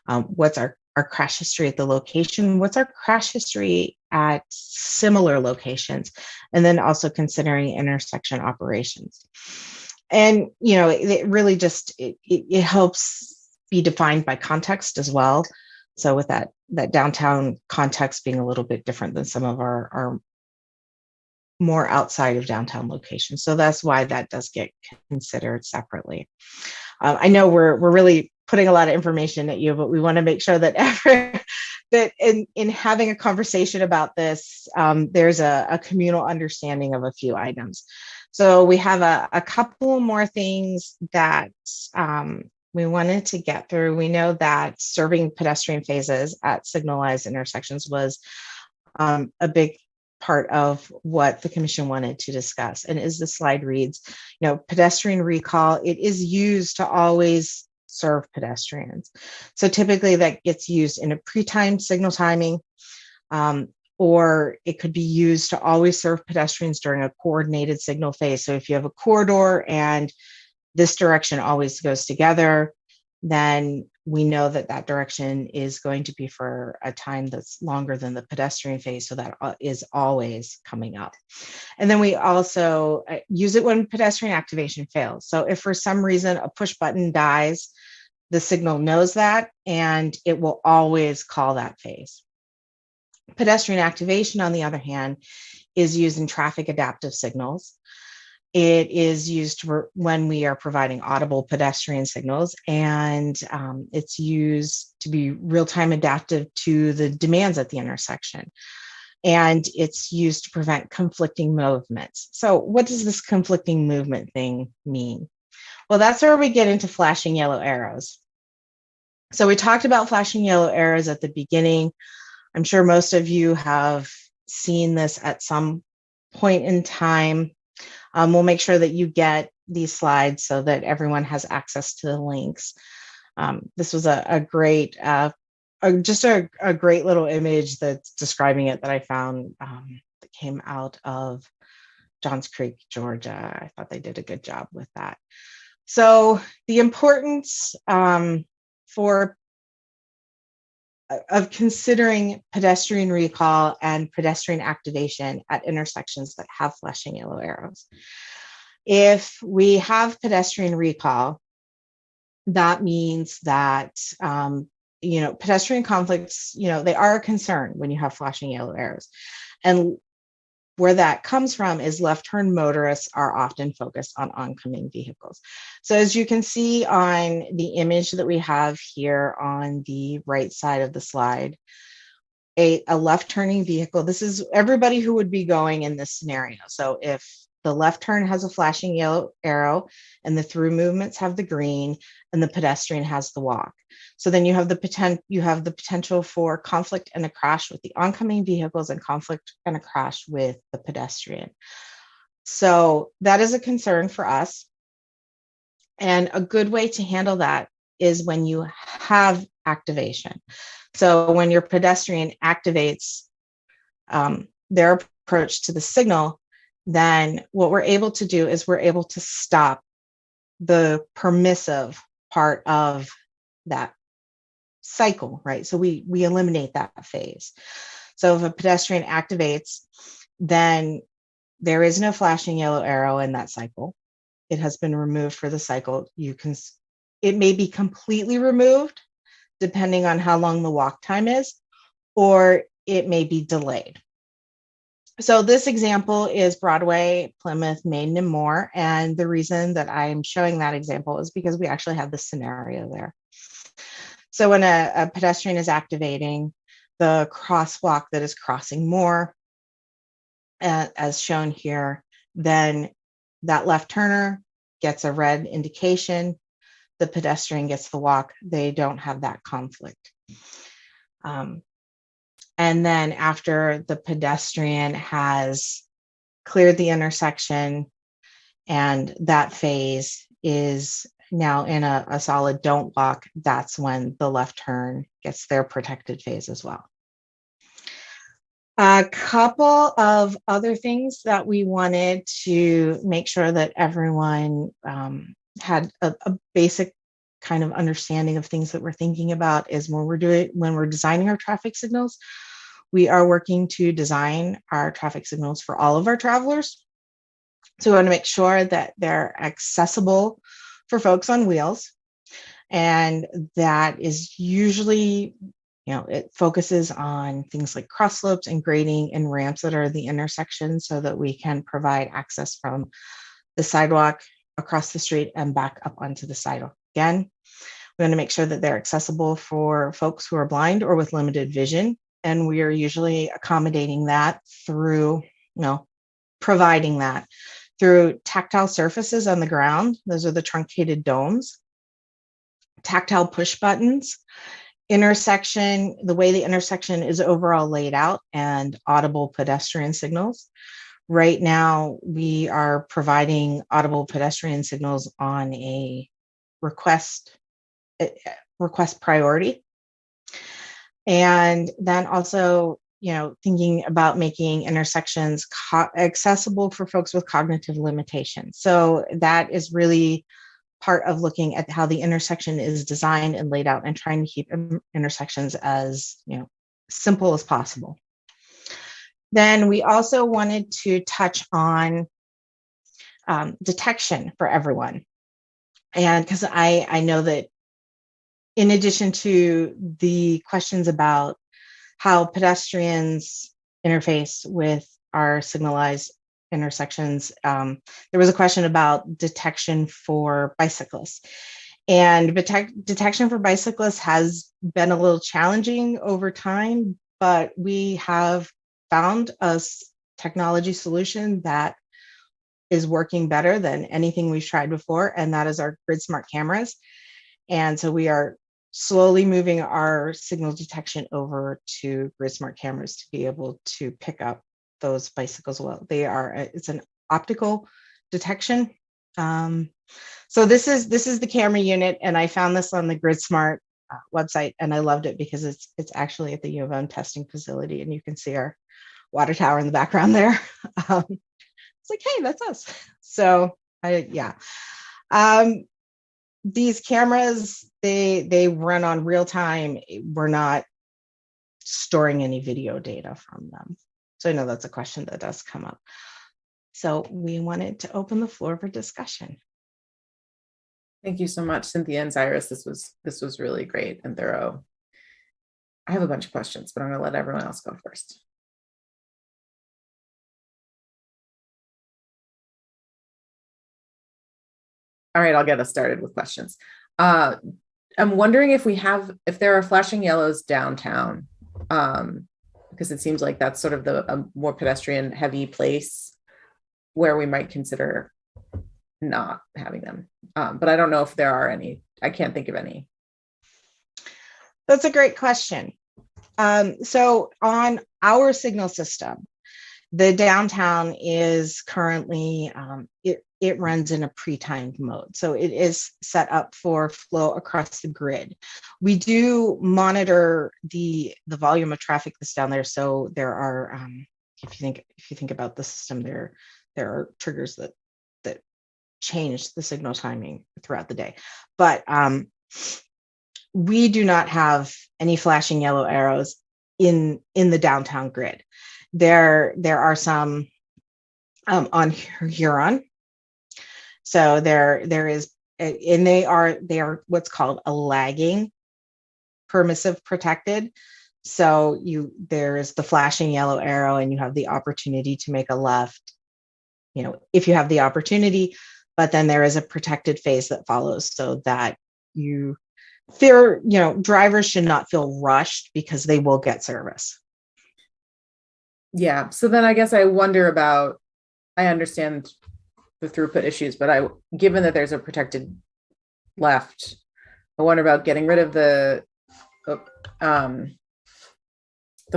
what's our crash history at the location, what's our crash history at similar locations, and then also considering intersection operations. And, it really just, it helps be defined by context as well. So with that downtown context being a little bit different than some of our more outside of downtown locations. So that's why that does get considered separately. I know we're really putting a lot of information at you, but we want to make sure that that in having a conversation about this, there's a communal understanding of a few items. So we have a couple more things that we wanted to get through. We know that serving pedestrian phases at signalized intersections was a big part of what the commission wanted to discuss. And as the slide reads, pedestrian recall, it is used to always serve pedestrians. So typically that gets used in a pre-timed signal timing, or it could be used to always serve pedestrians during a coordinated signal phase. So if you have a corridor and this direction always goes together, then we know that direction is going to be for a time that's longer than the pedestrian phase. So that is always coming up. And then we also use it when pedestrian activation fails. So if for some reason a push button dies, the signal knows that, and it will always call that phase. Pedestrian activation, on the other hand, is used in traffic adaptive signals. It is used for when we are providing audible pedestrian signals, and it's used to be real-time adaptive to the demands at the intersection. And it's used to prevent conflicting movements. So what does this conflicting movement thing mean? Well, that's where we get into flashing yellow arrows. So we talked about flashing yellow arrows at the beginning. I'm sure most of you have seen this at some point in time. We'll make sure that you get these slides so that everyone has access to the links. This was a great, just a great little image that's describing it that I found that came out of Johns Creek, Georgia. I thought they did a good job with that. So the importance of considering pedestrian recall and pedestrian activation at intersections that have flashing yellow arrows. If we have pedestrian recall, that means that pedestrian conflicts, they are a concern when you have flashing yellow arrows. And where that comes from is left turn motorists are often focused on oncoming vehicles. So as you can see on the image that we have here on the right side of the slide, a left turning vehicle, this is everybody who would be going in this scenario. So if the left turn has a flashing yellow arrow and the through movements have the green and the pedestrian has the walk. So then you have the potential for conflict and a crash with the oncoming vehicles and conflict and a crash with the pedestrian. So that is a concern for us. And a good way to handle that is when you have activation. So when your pedestrian activates their approach to the signal, then what we're able to do is we're able to stop the permissive part of that cycle, right? So we eliminate that phase. So if a pedestrian activates, then there is no flashing yellow arrow in that cycle. It has been removed for the cycle. It may be completely removed depending on how long the walk time is, or it may be delayed. So this example is Broadway, Plymouth, Maiden, and Moore. And the reason that I'm showing that example is because we actually have this scenario there. So when a pedestrian is activating, the crosswalk that is crossing Moore, as shown here, then that left turner gets a red indication, the pedestrian gets the walk, they don't have that conflict. And then after the pedestrian has cleared the intersection and that phase is now in a solid don't walk, that's when the left turn gets their protected phase as well. A couple of other things that we wanted to make sure that everyone had a basic kind of understanding of things that we're thinking about is when we're designing our traffic signals, we are working to design our traffic signals for all of our travelers. So we want to make sure that they're accessible for folks on wheels. And that is usually, it focuses on things like cross slopes and grading and ramps that are the intersection so that we can provide access from the sidewalk across the street and back up onto the sidewalk. Again, we want to make sure that they're accessible for folks who are blind or with limited vision. And we are usually accommodating that through, providing that through tactile surfaces on the ground. Those are the truncated domes, tactile push buttons, the way the intersection is overall laid out, and audible pedestrian signals. Right now, we are providing audible pedestrian signals on a request priority. And then also, thinking about making intersections accessible for folks with cognitive limitations. So that is really part of looking at how the intersection is designed and laid out and trying to keep intersections as simple as possible. Then we also wanted to touch on detection for everyone. And because I know that in addition to the questions about how pedestrians interface with our signalized intersections. There was a question about detection for bicyclists. And detection for bicyclists has been a little challenging over time, but we have found a technology solution that is working better than anything we've tried before, and that is our grid smart cameras. And so we are slowly moving our signal detection over to grid smart cameras to be able to pick up those bicycles well. It's an optical detection. So this is the camera unit, and I found this on the grid smart website, and I loved it because it's actually at the U of M testing facility, and you can see our water tower in the background there. It's like, hey, that's us. So these cameras, they run on real time. We're not storing any video data from them. So I know that's a question that does come up. So we wanted to open the floor for discussion. Thank you so much, Cynthia and Cyrus. This was really great and thorough. I have a bunch of questions, but I'm going to let everyone else go first. All right, I'll get us started with questions. I'm wondering if there are flashing yellows downtown, because it seems like that's sort of a more pedestrian heavy place where we might consider not having them. But I don't know if there are any. I can't think of any. That's a great question. So on our signal system, the downtown is currently, it runs in a pre-timed mode. So it is set up for flow across the grid. We do monitor the volume of traffic that's down there. So there are, if you think about the system, there are triggers that change the signal timing throughout the day. But we do not have any flashing yellow arrows in the downtown grid. There are some on Huron. So there is, and they are what's called a lagging permissive protected. So there's the flashing yellow arrow, and you have the opportunity to make a left, if you have the opportunity, but then there is a protected phase that follows, so that drivers should not feel rushed because they will get service. Yeah. So then I guess I wonder about, I understand the throughput issues, but given that there's a protected left, I wonder about getting rid of the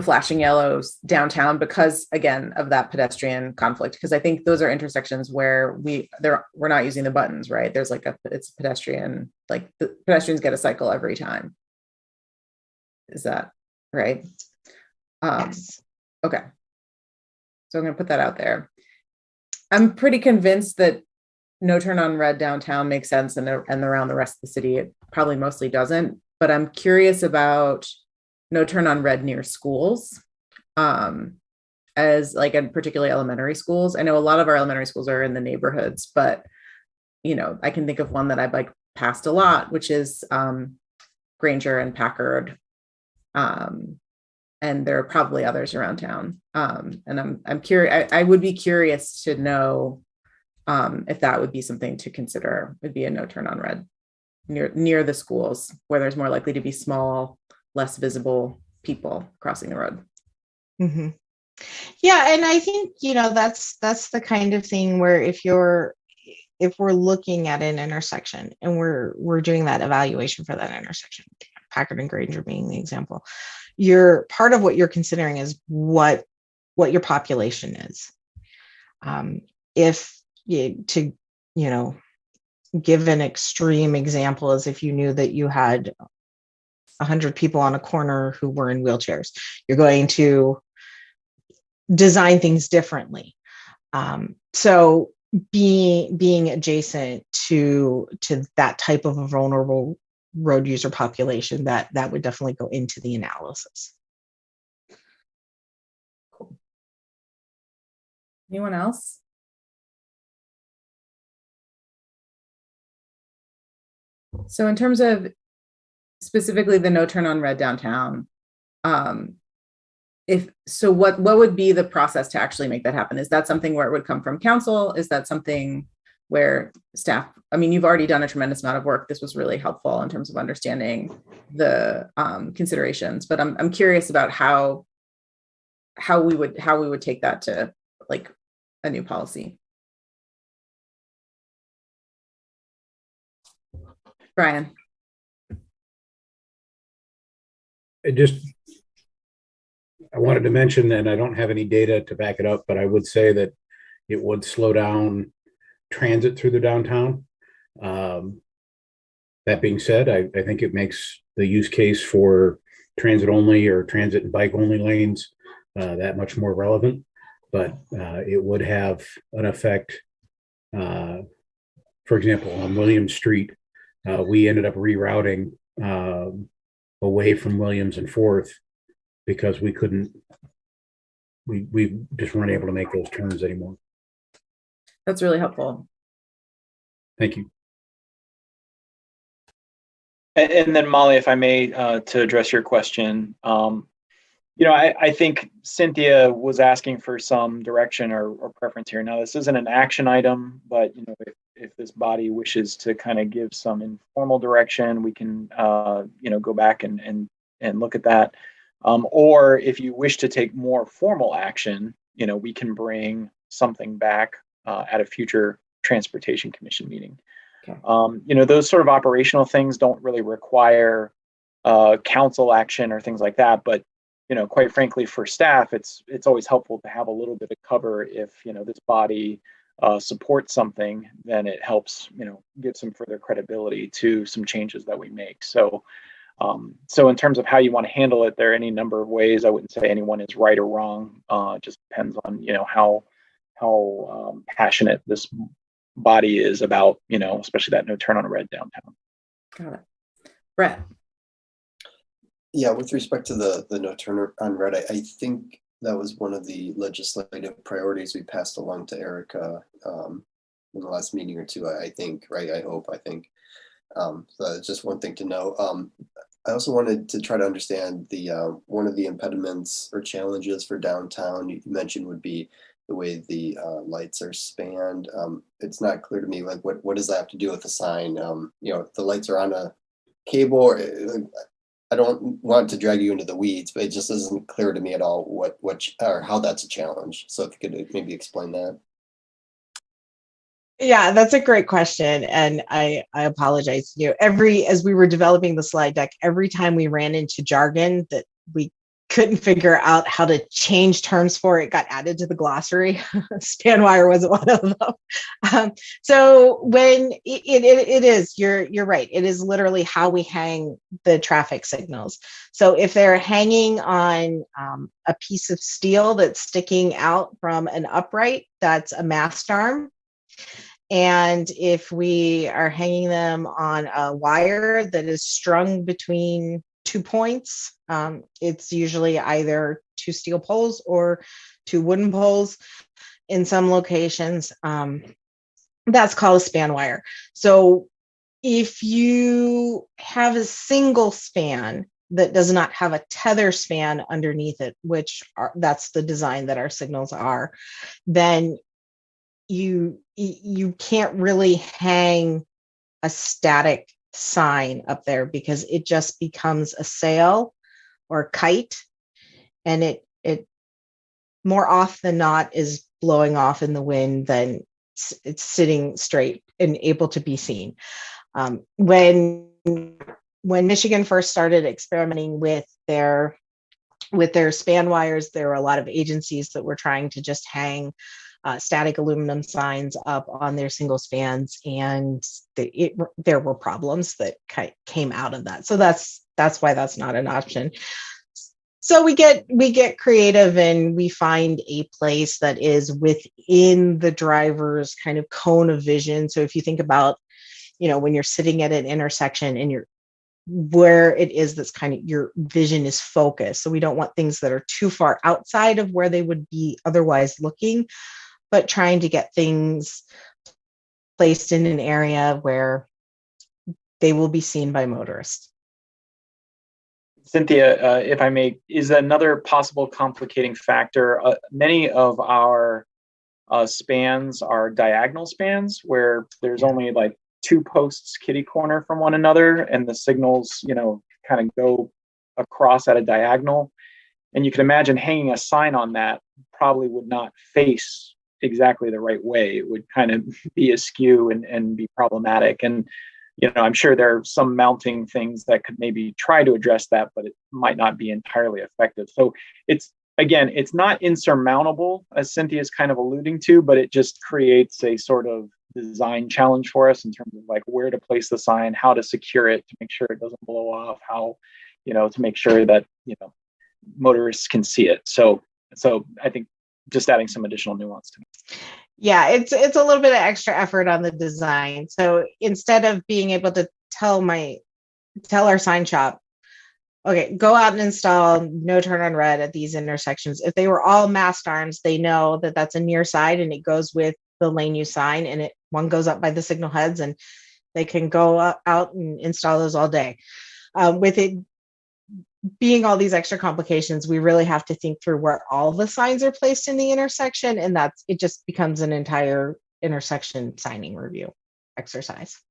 flashing yellows downtown because, again, of that pedestrian conflict. Because I think those are intersections where we're not using the buttons, right? There's it's pedestrian, like the pedestrians get a cycle every time. Is that right? Yes. Okay. So I'm going to put that out there. I'm pretty convinced that no turn on red downtown makes sense, and around the rest of the city, it probably mostly doesn't. But I'm curious about no turn on red near schools, as and particularly elementary schools. I know a lot of our elementary schools are in the neighborhoods, but I can think of one that I bike past a lot, which is Granger and Packard. And there are probably others around town. And I'm curious. I would be curious to know if that would be something to consider. Would be a no turn on red near the schools where there's more likely to be small, less visible people crossing the road. Mm-hmm. Yeah, and I think that's the kind of thing where if we're looking at an intersection and we're doing that evaluation for that intersection, Packard and Granger being the example. Part of what you're considering is what your population is. To give an extreme example, is if you knew that you had 100 people on a corner who were in wheelchairs, you're going to design things differently. So being adjacent to that type of a vulnerable road user population, that would definitely go into the analysis. Cool. Anyone else? So in terms of specifically the no turn on red downtown, what would be the process to actually make that happen? Is that something where it would come from council? Is that something where staff, I mean, you've already done a tremendous amount of work. This was really helpful in terms of understanding the considerations, but I'm curious about how we would take that to like a new policy. Brian. I wanted to mention, and I don't have any data to back it up, but I would say that it would slow down transit through the downtown. That being said, I think it makes the use case for transit only or transit and bike only lanes that much more relevant, but it would have an effect. For example, on Williams Street, we ended up rerouting away from Williams and Fourth because we just weren't able to make those turns anymore. That's really helpful. Thank you. And then Molly, if I may, to address your question, I think Cynthia was asking for some direction or preference here. Now, this isn't an action item, but if this body wishes to kind of give some informal direction, we can go back and look at that. Or if you wish to take more formal action, we can bring something back at a future Transportation Commission meeting. Okay. Those sort of operational things don't really require council action or things like that. But, quite frankly, for staff, it's always helpful to have a little bit of cover. If, this body supports something, then it helps, give some further credibility to some changes that we make. So in terms of how you want to handle it, there are any number of ways. I wouldn't say anyone is right or wrong. It just depends on, how passionate this body is about, especially that no turn on red downtown. Got it. Brett. Yeah, with respect to the no turn on red, I think that was one of the legislative priorities we passed along to Erica in the last meeting or two, I think, right? I think. So that's just one thing to know. I also wanted to try to understand the one of the impediments or challenges for downtown you mentioned would be the way the lights are spanned. It's not clear to me, like what does that have to do with the sign? If the lights are on a cable, or I don't want to drag you into the weeds, but it just isn't clear to me at all what or how that's a challenge. So if you could maybe explain that. Yeah, that's a great question. And I apologize. As we were developing the slide deck, every time we ran into jargon that we couldn't figure out how to change terms for, it got added to the glossary. Span wire wasn't one of them. So when it is, you're right. It is literally how we hang the traffic signals. So if they're hanging on a piece of steel that's sticking out from an upright, that's a mast arm. And if we are hanging them on a wire that is strung between 2 points, it's usually either 2 steel poles or 2 wooden poles in some locations. That's called a span wire. So if you have a single span that does not have a tether span underneath it, that's the design that our signals are, then you can't really hang a static sign up there because it just becomes a sail or kite, and it more often than not is blowing off in the wind than it's sitting straight and able to be seen. When Michigan first started experimenting with their span wires, there were a lot of agencies that were trying to just hang static aluminum signs up on their single spans, and there were problems that came out of that. So that's why that's not an option. So we get creative and we find a place that is within the driver's kind of cone of vision. So if you think about, when you're sitting at an intersection and where it is that's kind of your vision is focused. So we don't want things that are too far outside of where they would be otherwise looking, but trying to get things placed in an area where they will be seen by motorists. Cynthia, if I may, is another possible complicating factor. Many of our spans are diagonal spans where there's only like 2 posts kitty corner from one another, and the signals, kind of go across at a diagonal. And you can imagine hanging a sign on that probably would not face exactly the right way. It would kind of be askew and be problematic. And I'm sure there are some mounting things that could maybe try to address that, but it might not be entirely effective. So it's not insurmountable, as Cynthia is kind of alluding to, but it just creates a sort of design challenge for us in terms of like where to place the sign, how to secure it to make sure it doesn't blow off, how, to make sure that, motorists can see it. So I think just adding some additional nuance to it. Yeah, it's a little bit of extra effort on the design. So instead of being able to tell our sign shop, okay, go out and install no turn on red at these intersections. If they were all mast arms, they know that that's a near side and it goes with the lane use sign, and one goes up by the signal heads, and they can go out and install those all day. With it being all these extra complications, we really have to think through where all the signs are placed in the intersection, and it just becomes an entire intersection signing review exercise.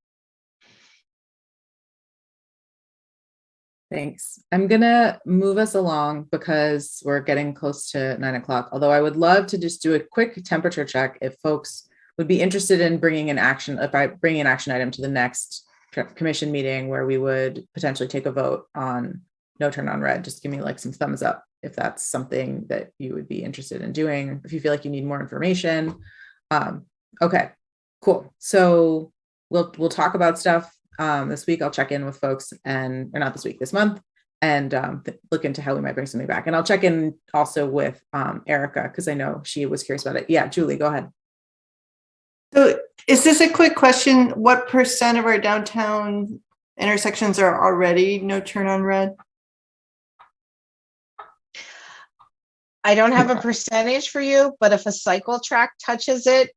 Thanks. I'm gonna move us along because we're getting close to 9 o'clock. Although I would love to just do a quick temperature check if folks would be interested in bringing an action item to the next commission meeting where we would potentially take a vote on no turn on red. Just give me like some thumbs up if that's something that you would be interested in doing, if you feel like you need more information. Okay, cool. So we'll talk about stuff this week. I'll check in with folks or not this week, this month, and look into how we might bring something back. And I'll check in also with Erica, because I know she was curious about it. Yeah, Julie, go ahead. So is this a quick question? What % of our downtown intersections are already no turn on red? I don't have a percentage for you, but if a cycle track touches it,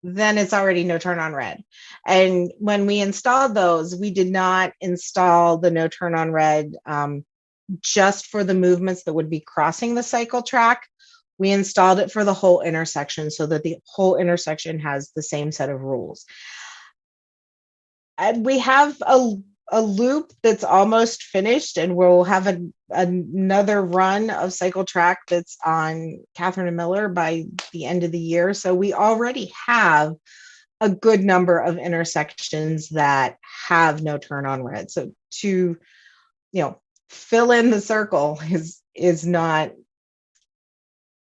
then it's already no turn on red. And when we installed those, we did not install the no turn on red just for the movements that would be crossing the cycle track. We installed it for the whole intersection so that the whole intersection has the same set of rules. And we have a loop that's almost finished, and we'll have another run of cycle track that's on Catherine and Miller by the end of the year. So we already have a good number of intersections that have no turn on red. So to, fill in the circle is not,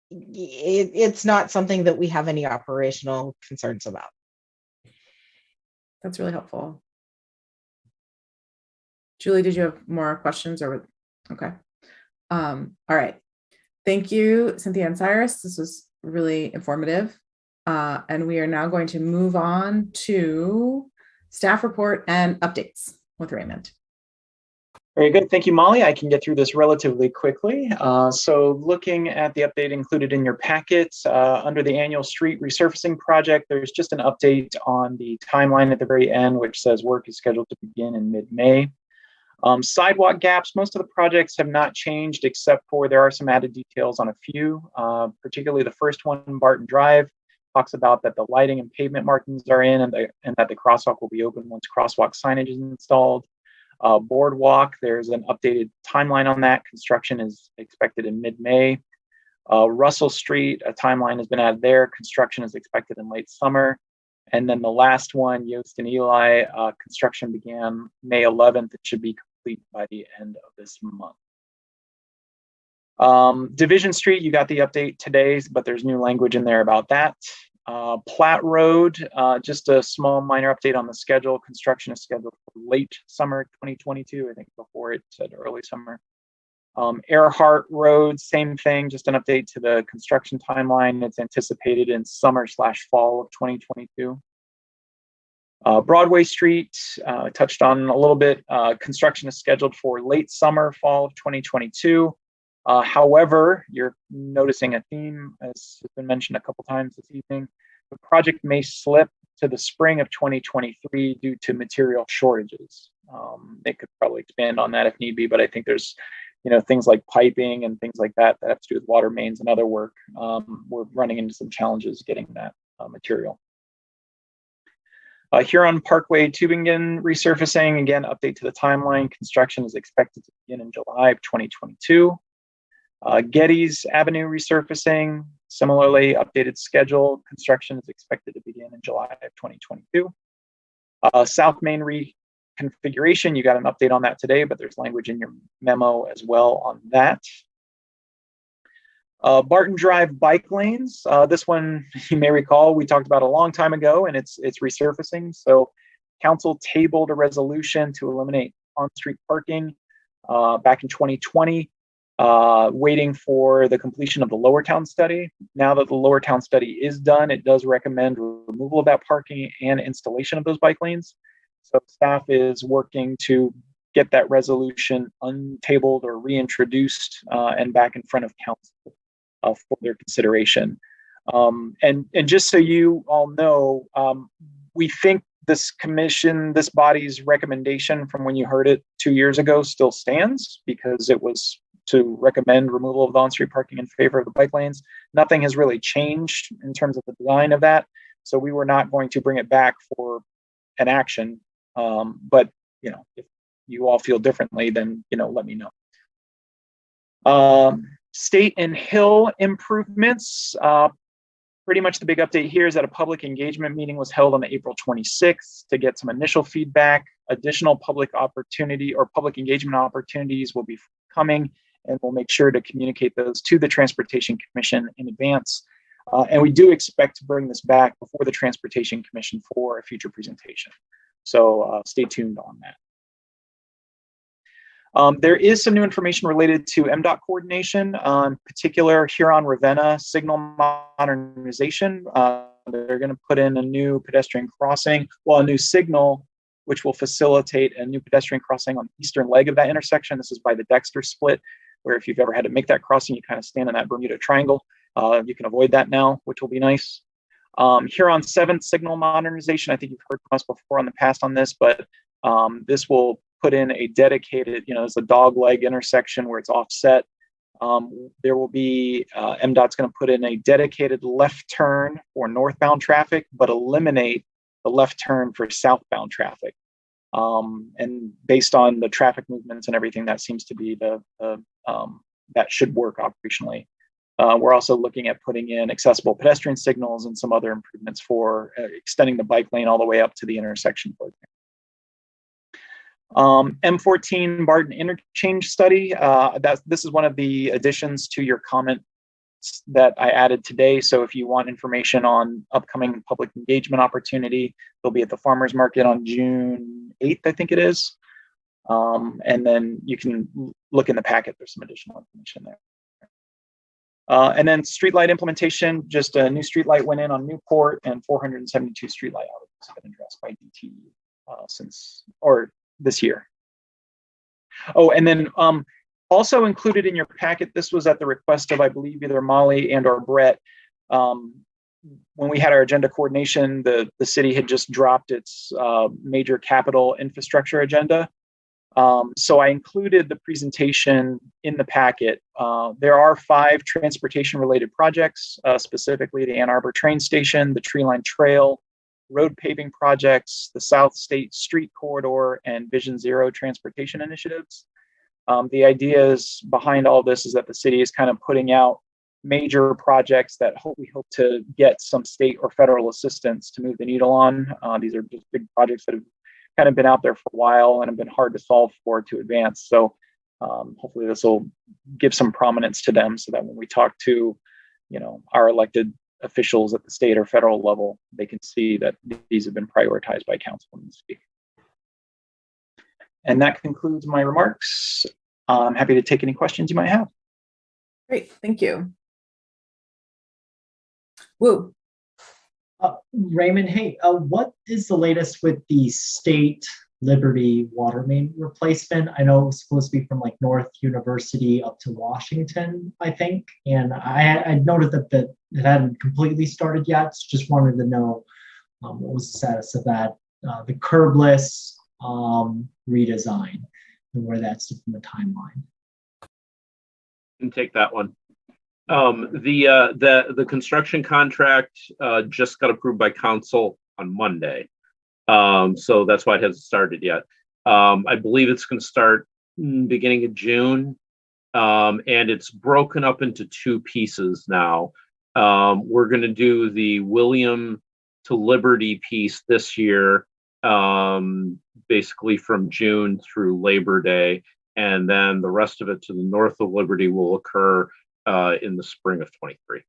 it's not something that we have any operational concerns about. That's really helpful. Julie, did you have more questions or? Okay. All right. Thank you, Cynthia and Cyrus. This was really informative. And we are now going to move on to staff report and updates with Raymond. Very good. Thank you, Molly. I can get through this relatively quickly. So looking at the update included in your packets, under the annual street resurfacing project, there's just an update on the timeline at the very end, which says work is scheduled to begin in mid-May. Sidewalk gaps, most of the projects have not changed, except for there are some added details on a few, particularly the first one, Barton Drive, talks about that the lighting and pavement markings are in and that the crosswalk will be open once crosswalk signage is installed. Boardwalk, there's an updated timeline on that. Construction is expected in mid-May. Russell Street, a timeline has been added there. Construction is expected in late summer. And then the last one, Yost and Eli, construction began May 11th. It should be complete by the end of this month. Division Street, you got the update today, but there's new language in there about that. Platte Road, just a small minor update on the schedule. Construction is scheduled for late summer 2022. I think before it said early summer. Earhart Road, same thing, just an update to the construction timeline. It's anticipated in summer/fall of 2022. Broadway Street, touched on a little bit. Construction is scheduled for late summer, fall of 2022. However, you're noticing a theme, as has been mentioned a couple times this evening. The project may slip to the spring of 2023 due to material shortages. They could probably expand on that if need be, but I think there's, things like piping and things like that that have to do with water mains and other work. We're running into some challenges getting that material. Huron Parkway Tübingen resurfacing, again, update to the timeline. Construction is expected to begin in July of 2022. Getty's Avenue resurfacing, similarly updated schedule. Construction is expected to begin in July of 2022. South Main reconfiguration, you got an update on that today, but there's language in your memo as well on that. Barton Drive bike lanes. This one, you may recall, we talked about a long time ago, and it's resurfacing. So council tabled a resolution to eliminate on-street parking back in 2020, waiting for the completion of the Lower Town study. Now that the Lower Town study is done, it does recommend removal of that parking and installation of those bike lanes. So staff is working to get that resolution untabled or reintroduced and back in front of council for their consideration. And just so you all know, we think this body's recommendation from when you heard it 2 years ago still stands, because it was to recommend removal of the on-street parking in favor of the bike lanes. Nothing has really changed in terms of the design of that. So we were not going to bring it back for an action. But, if you all feel differently, then, let me know. State and Hill improvements. Pretty much the big update here is that a public engagement meeting was held on April 26th to get some initial feedback. Additional public engagement opportunities will be coming, and we'll make sure to communicate those to the Transportation Commission in advance. And we do expect to bring this back before the Transportation Commission for a future presentation. So stay tuned on that. There is some new information related to MDOT coordination, in particular Huron-Ravenna signal modernization. They're going to put in a new pedestrian crossing, a new signal, which will facilitate a new pedestrian crossing on the eastern leg of that intersection. This is by the Dexter split, where if you've ever had to make that crossing, you kind of stand in that Bermuda Triangle. You can avoid that now, which will be nice. Huron 7th signal modernization. I think you've heard from us before on the past on this, but this will put in a dedicated, it's a dog leg intersection where it's offset. There will be, MDOT's going to put in a dedicated left turn for northbound traffic, but eliminate the left turn for southbound traffic. And based on the traffic movements and everything, that seems to be that should work operationally. We're also looking at putting in accessible pedestrian signals and some other improvements for extending the bike lane all the way up to the intersection. M14 Barton Interchange study. This is one of the additions to your comment that I added today. So if you want information on upcoming public engagement opportunity, they'll be at the farmers market on June 8th, I think it is. And then you can look in the packet. There's some additional information there. And then streetlight implementation, just a new streetlight went in on Newport, and 472 streetlight outages have been addressed by DT this year. Oh, and then also included in your packet, this was at the request of, I believe, either Molly and or Brett. When we had our agenda coordination, the city had just dropped its major capital infrastructure agenda. So I included the presentation in the packet. There are 5 transportation-related projects, specifically the Ann Arbor train station, the Tree Line Trail, road paving projects, the South State Street Corridor, and Vision Zero transportation initiatives. The ideas behind all this is that the city is kind of putting out major projects that we hope to get some state or federal assistance to move the needle on. These are just big projects that have kind of been out there for a while and have been hard to solve for to advance. So hopefully this will give some prominence to them so that when we talk to, our elected officials at the state or federal level, they can see that these have been prioritized by council in the city. And that concludes my remarks. I'm happy to take any questions you might have. Great, thank you. Woo. Raymond, hey, what is the latest with the State Liberty water main replacement? I know it was supposed to be from like North University up to Washington, I think. And I noted that it hadn't completely started yet. So just wanted to know what was the status of that. The curbless redesign and where that's in the timeline. And take that one. The construction contract just got approved by council on Monday. So that's why it hasn't started yet. I believe it's going to start beginning of June. And it's broken up into two pieces now. We're going to do the William to Liberty piece this year, basically from June through Labor Day. And then the rest of it to the north of Liberty will occur in the spring of 23.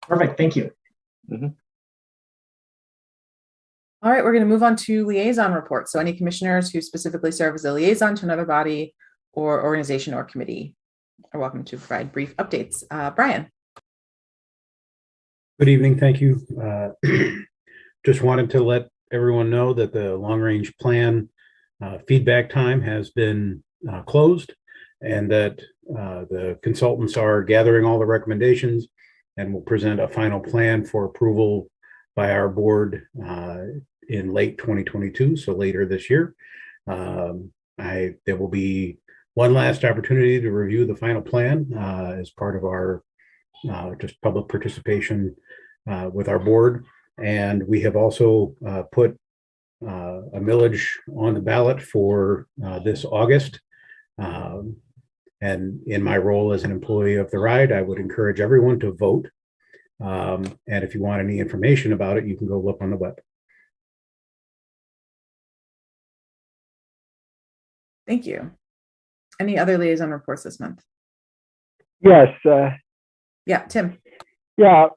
Perfect. Thank you. Mm-hmm. All right, we're going to move on to liaison reports. So any commissioners who specifically serve as a liaison to another body or organization or committee are welcome to provide brief updates. Brian. Good evening. Thank you. Just wanted to let everyone know that the long range plan feedback time has been closed, and that the consultants are gathering all the recommendations and will present a final plan for approval by our board in late 2022, so later this year. There will be one last opportunity to review the final plan as part of our just public participation with our board. And we have also put a millage on the ballot for this August. And in my role as an employee of the ride, I would encourage everyone to vote. And if you want any information about it, you can go look on the web. Thank you. Any other liaison reports this month? Yes. Yeah, Tim. Yeah.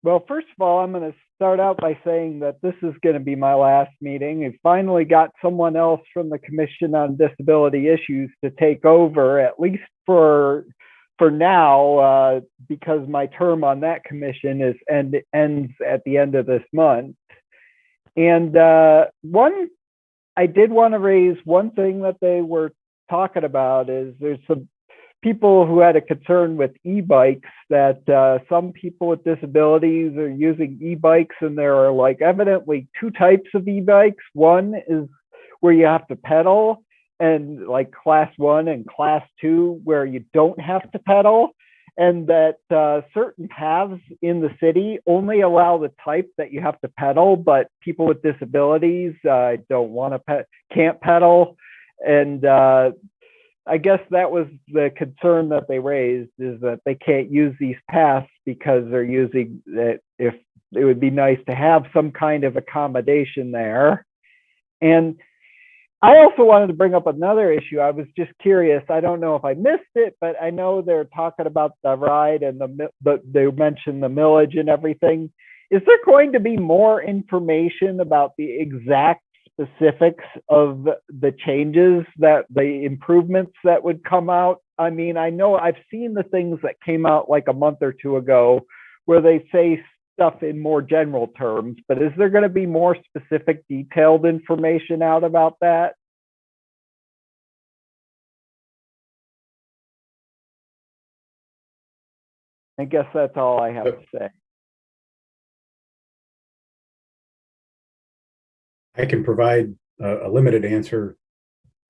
Well, first of all, I'm going to start out by saying that this is going to be my last meeting. I finally got someone else from the Commission on Disability Issues to take over, at least for now, because my term on that commission ends at the end of this month. And I did want to raise one thing that they were talking about is there's some people who had a concern with e-bikes, that some people with disabilities are using e-bikes, and there are like evidently two types of e-bikes. One is where you have to pedal, and like class 1 and class 2 where you don't have to pedal, and that certain paths in the city only allow the type that you have to pedal, but people with disabilities don't want to can't pedal. And I guess that was the concern that they raised, is that they can't use these paths because they're using that. If it would be nice to have some kind of accommodation there. And I also wanted to bring up another issue. I was just curious. I don't know if I missed it, but I know they're talking about the ride and they mentioned the millage and everything. Is there going to be more information about the exact specifics of the changes, that the improvements that would come out? I mean, I know I've seen the things that came out like a month or two ago where they say stuff in more general terms, but is there going to be more specific, detailed information out about that? I guess that's all I have to say. I can provide a limited answer,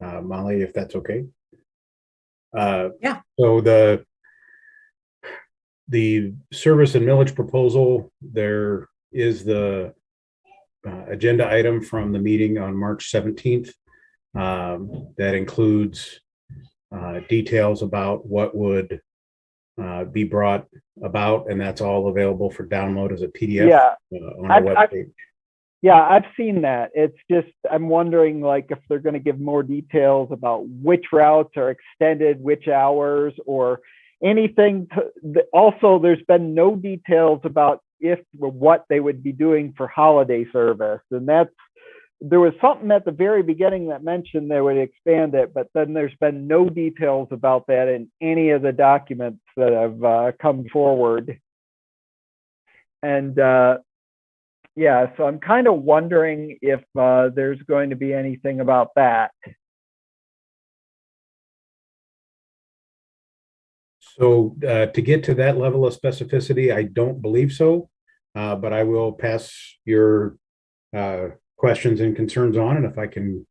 Molly, if that's okay. Yeah. So the service and millage proposal, there is the agenda item from the meeting on March 17th that includes details about what would be brought about, and that's all available for download as a PDF on our webpage. Yeah, I've seen that. It's just, I'm wondering like if they're going to give more details about which routes are extended, which hours, or anything. Also, there's been no details about what they would be doing for holiday service. And there was something at the very beginning that mentioned they would expand it, but then there's been no details about that in any of the documents that have come forward. And yeah, so I'm kind of wondering if there's going to be anything about that. So to get to that level of specificity, I don't believe so, but I will pass your questions and concerns on, and if I can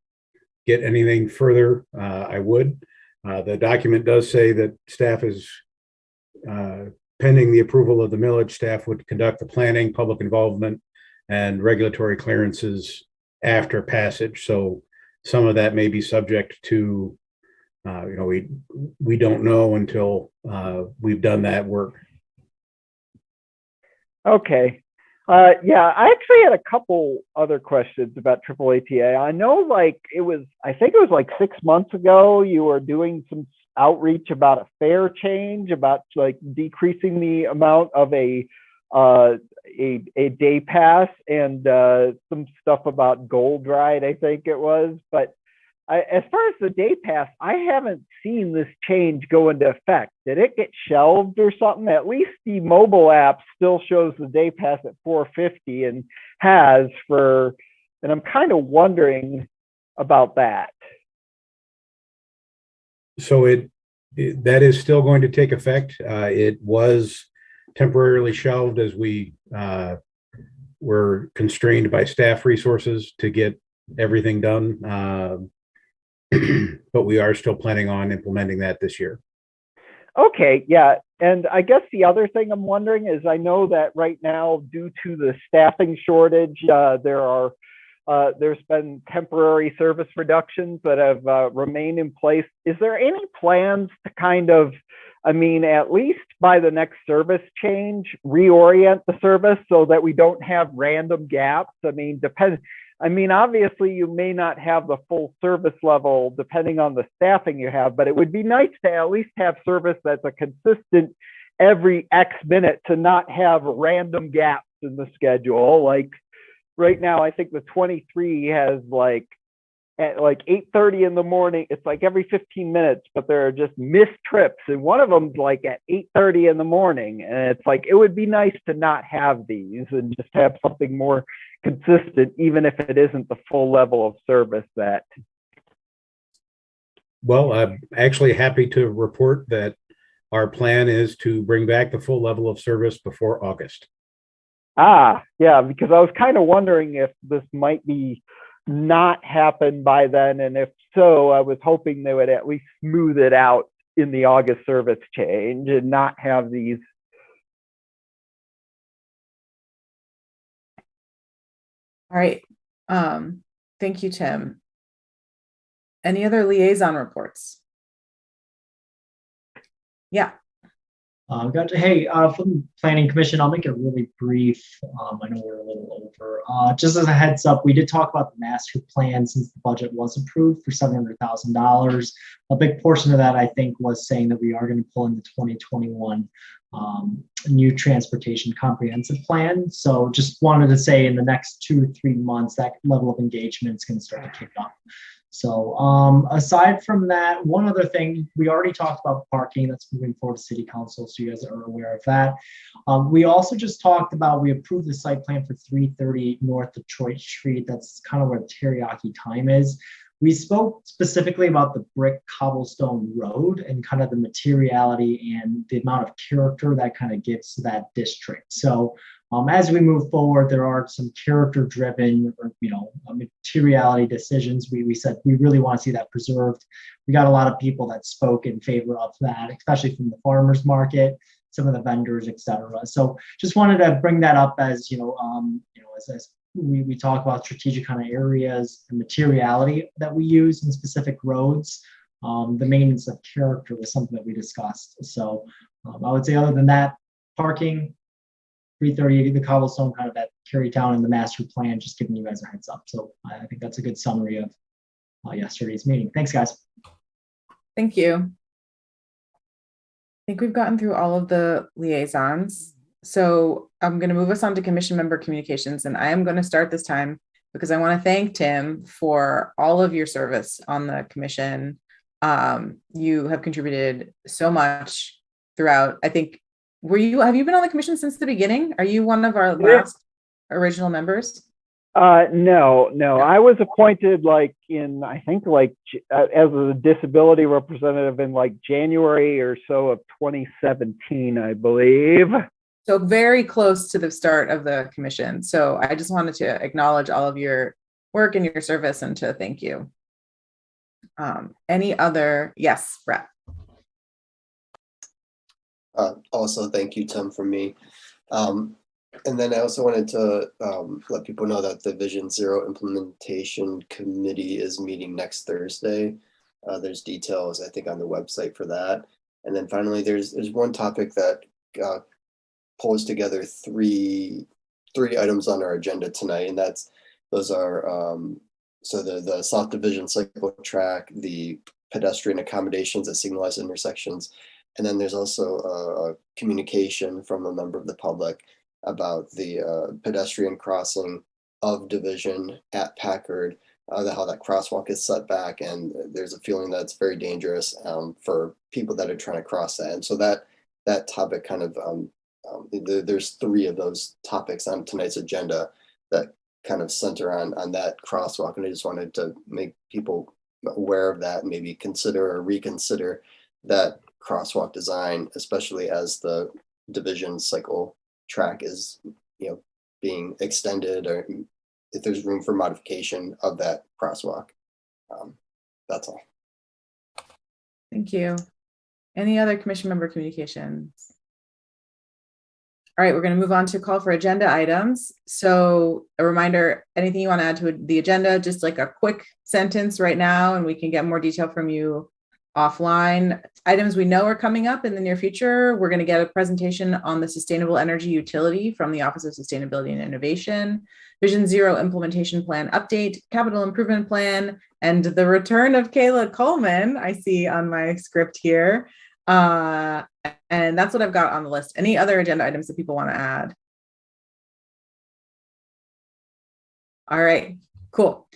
get anything further, I would. The document does say that staff is pending the approval of the millage, staff would conduct the planning, public involvement, and regulatory clearances after passage. So some of that may be subject to, we don't know until we've done that work. Okay. Yeah, I actually had a couple other questions about triple ATA. I know I think it was like 6 months ago, you were doing some outreach about a fare change, about like decreasing the amount of a day pass, and some stuff about Gold Ride, I think it was. But as far as the day pass, I haven't seen this change go into effect. Did it get shelved or something? At least the mobile app still shows the day pass at $4.50 and and I'm kind of wondering about that. So that is still going to take effect. It was temporarily shelved as we were constrained by staff resources to get everything done. But we are still planning on implementing that this year. Okay, yeah. And I guess the other thing I'm wondering is, I know that right now, due to the staffing shortage, there's been temporary service reductions that have remained in place. Is there any plans to kind of, at least by the next service change, reorient the service so that we don't have random gaps? Obviously you may not have the full service level depending on the staffing you have, but it would be nice to at least have service that's a consistent every X minute, to not have random gaps in the schedule. Like right now, I think the 23 has at 8:30 in the morning, it's like every 15 minutes, but there are just missed trips. And one of them's like at 8:30 in the morning. And it's like, it would be nice to not have these and just have something more consistent, even if it isn't the full level of service that. Well, I'm actually happy to report that our plan is to bring back the full level of service before August. Yeah, because I was kind of wondering if this might be not happen by then, and if so, I was hoping they would at least smooth it out in the August service change and not have these. All right. Thank you, Tim. Any other liaison reports? Yeah. From the Planning Commission, I'll make it really brief. I know we're a little over. Just as a heads up, we did talk about the master plan since the budget was approved for $700,000. A big portion of that, I think, was saying that we are going to pull in the 2021 new transportation comprehensive plan. So just wanted to say in the next 2 to 3 months, that level of engagement is going to start to kick up. So aside from that, one other thing, we already talked about parking. That's moving forward to City Council, so you guys are aware of that. We also just talked about, we approved the site plan for 330 North Detroit Street. That's kind of where Teriyaki Time is. We spoke specifically about the brick cobblestone road and kind of the materiality and the amount of character that kind of gives to that district. So as we move forward, there are some character-driven, materiality decisions. We said we really want to see that preserved. We got a lot of people that spoke in favor of that, especially from the farmers market, some of the vendors, et cetera. So just wanted to bring that up as as we talk about strategic kind of areas and materiality that we use in specific roads. The maintenance of character was something that we discussed. So I would say, other than that, parking, 330, the cobblestone, kind of that carry down in the master plan, just giving you guys a heads up. So I think that's a good summary of yesterday's meeting. Thanks, guys. Thank you. I think we've gotten through all of the liaisons. So I'm going to move us on to commission member communications, and I am going to start this time because I want to thank Tim for all of your service on the commission. You have contributed so much throughout. I think, have you been on the commission since the beginning? Are you one of our last original members? No. I was appointed as a disability representative in January or so of 2017, I believe. So very close to the start of the commission. So I just wanted to acknowledge all of your work and your service and to thank you. Any other? Yes, Brett. Also, thank you, Tim, from me. And then I also wanted to let people know that the Vision Zero Implementation Committee is meeting next Thursday. There's details, I think, on the website for that. And then finally, there's one topic that pulls together three items on our agenda tonight, and those are so the South Division cycle track, the pedestrian accommodations at signalized intersections, and then there's also a communication from a member of the public about the pedestrian crossing of Division at Packard, how that crosswalk is set back, and there's a feeling that it's very dangerous for people that are trying to cross that. And so that topic kind of there's three of those topics on tonight's agenda that kind of center on that crosswalk, and I just wanted to make people aware of that and maybe consider or reconsider that crosswalk design, especially as the Division cycle track is being extended, or if there's room for modification of that crosswalk. That's all. Thank you. Any other commission member communications? All right, we're going to move on to call for agenda items. So a reminder, anything you want to add to the agenda, just like a quick sentence right now, and we can get more detail from you offline. Items we know are coming up in the near future. We're going to get a presentation on the sustainable energy utility from the Office of Sustainability and Innovation, Vision Zero implementation plan update, capital improvement plan, and the return of Kayla Coleman, I see on my script here. And that's what I've got on the list. Any other agenda items that people want to add? All right, cool.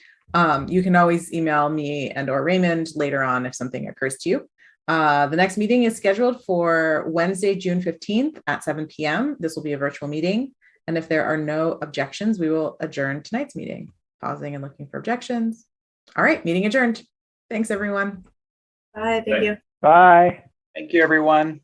You can always email me and or Raymond later on if something occurs to you. The next meeting is scheduled for Wednesday, June 15th at 7 p.m. This will be a virtual meeting. And if there are no objections, we will adjourn tonight's meeting. Pausing and looking for objections. All right, meeting adjourned. Thanks, everyone. Bye, thank you. Bye. Thank you, everyone.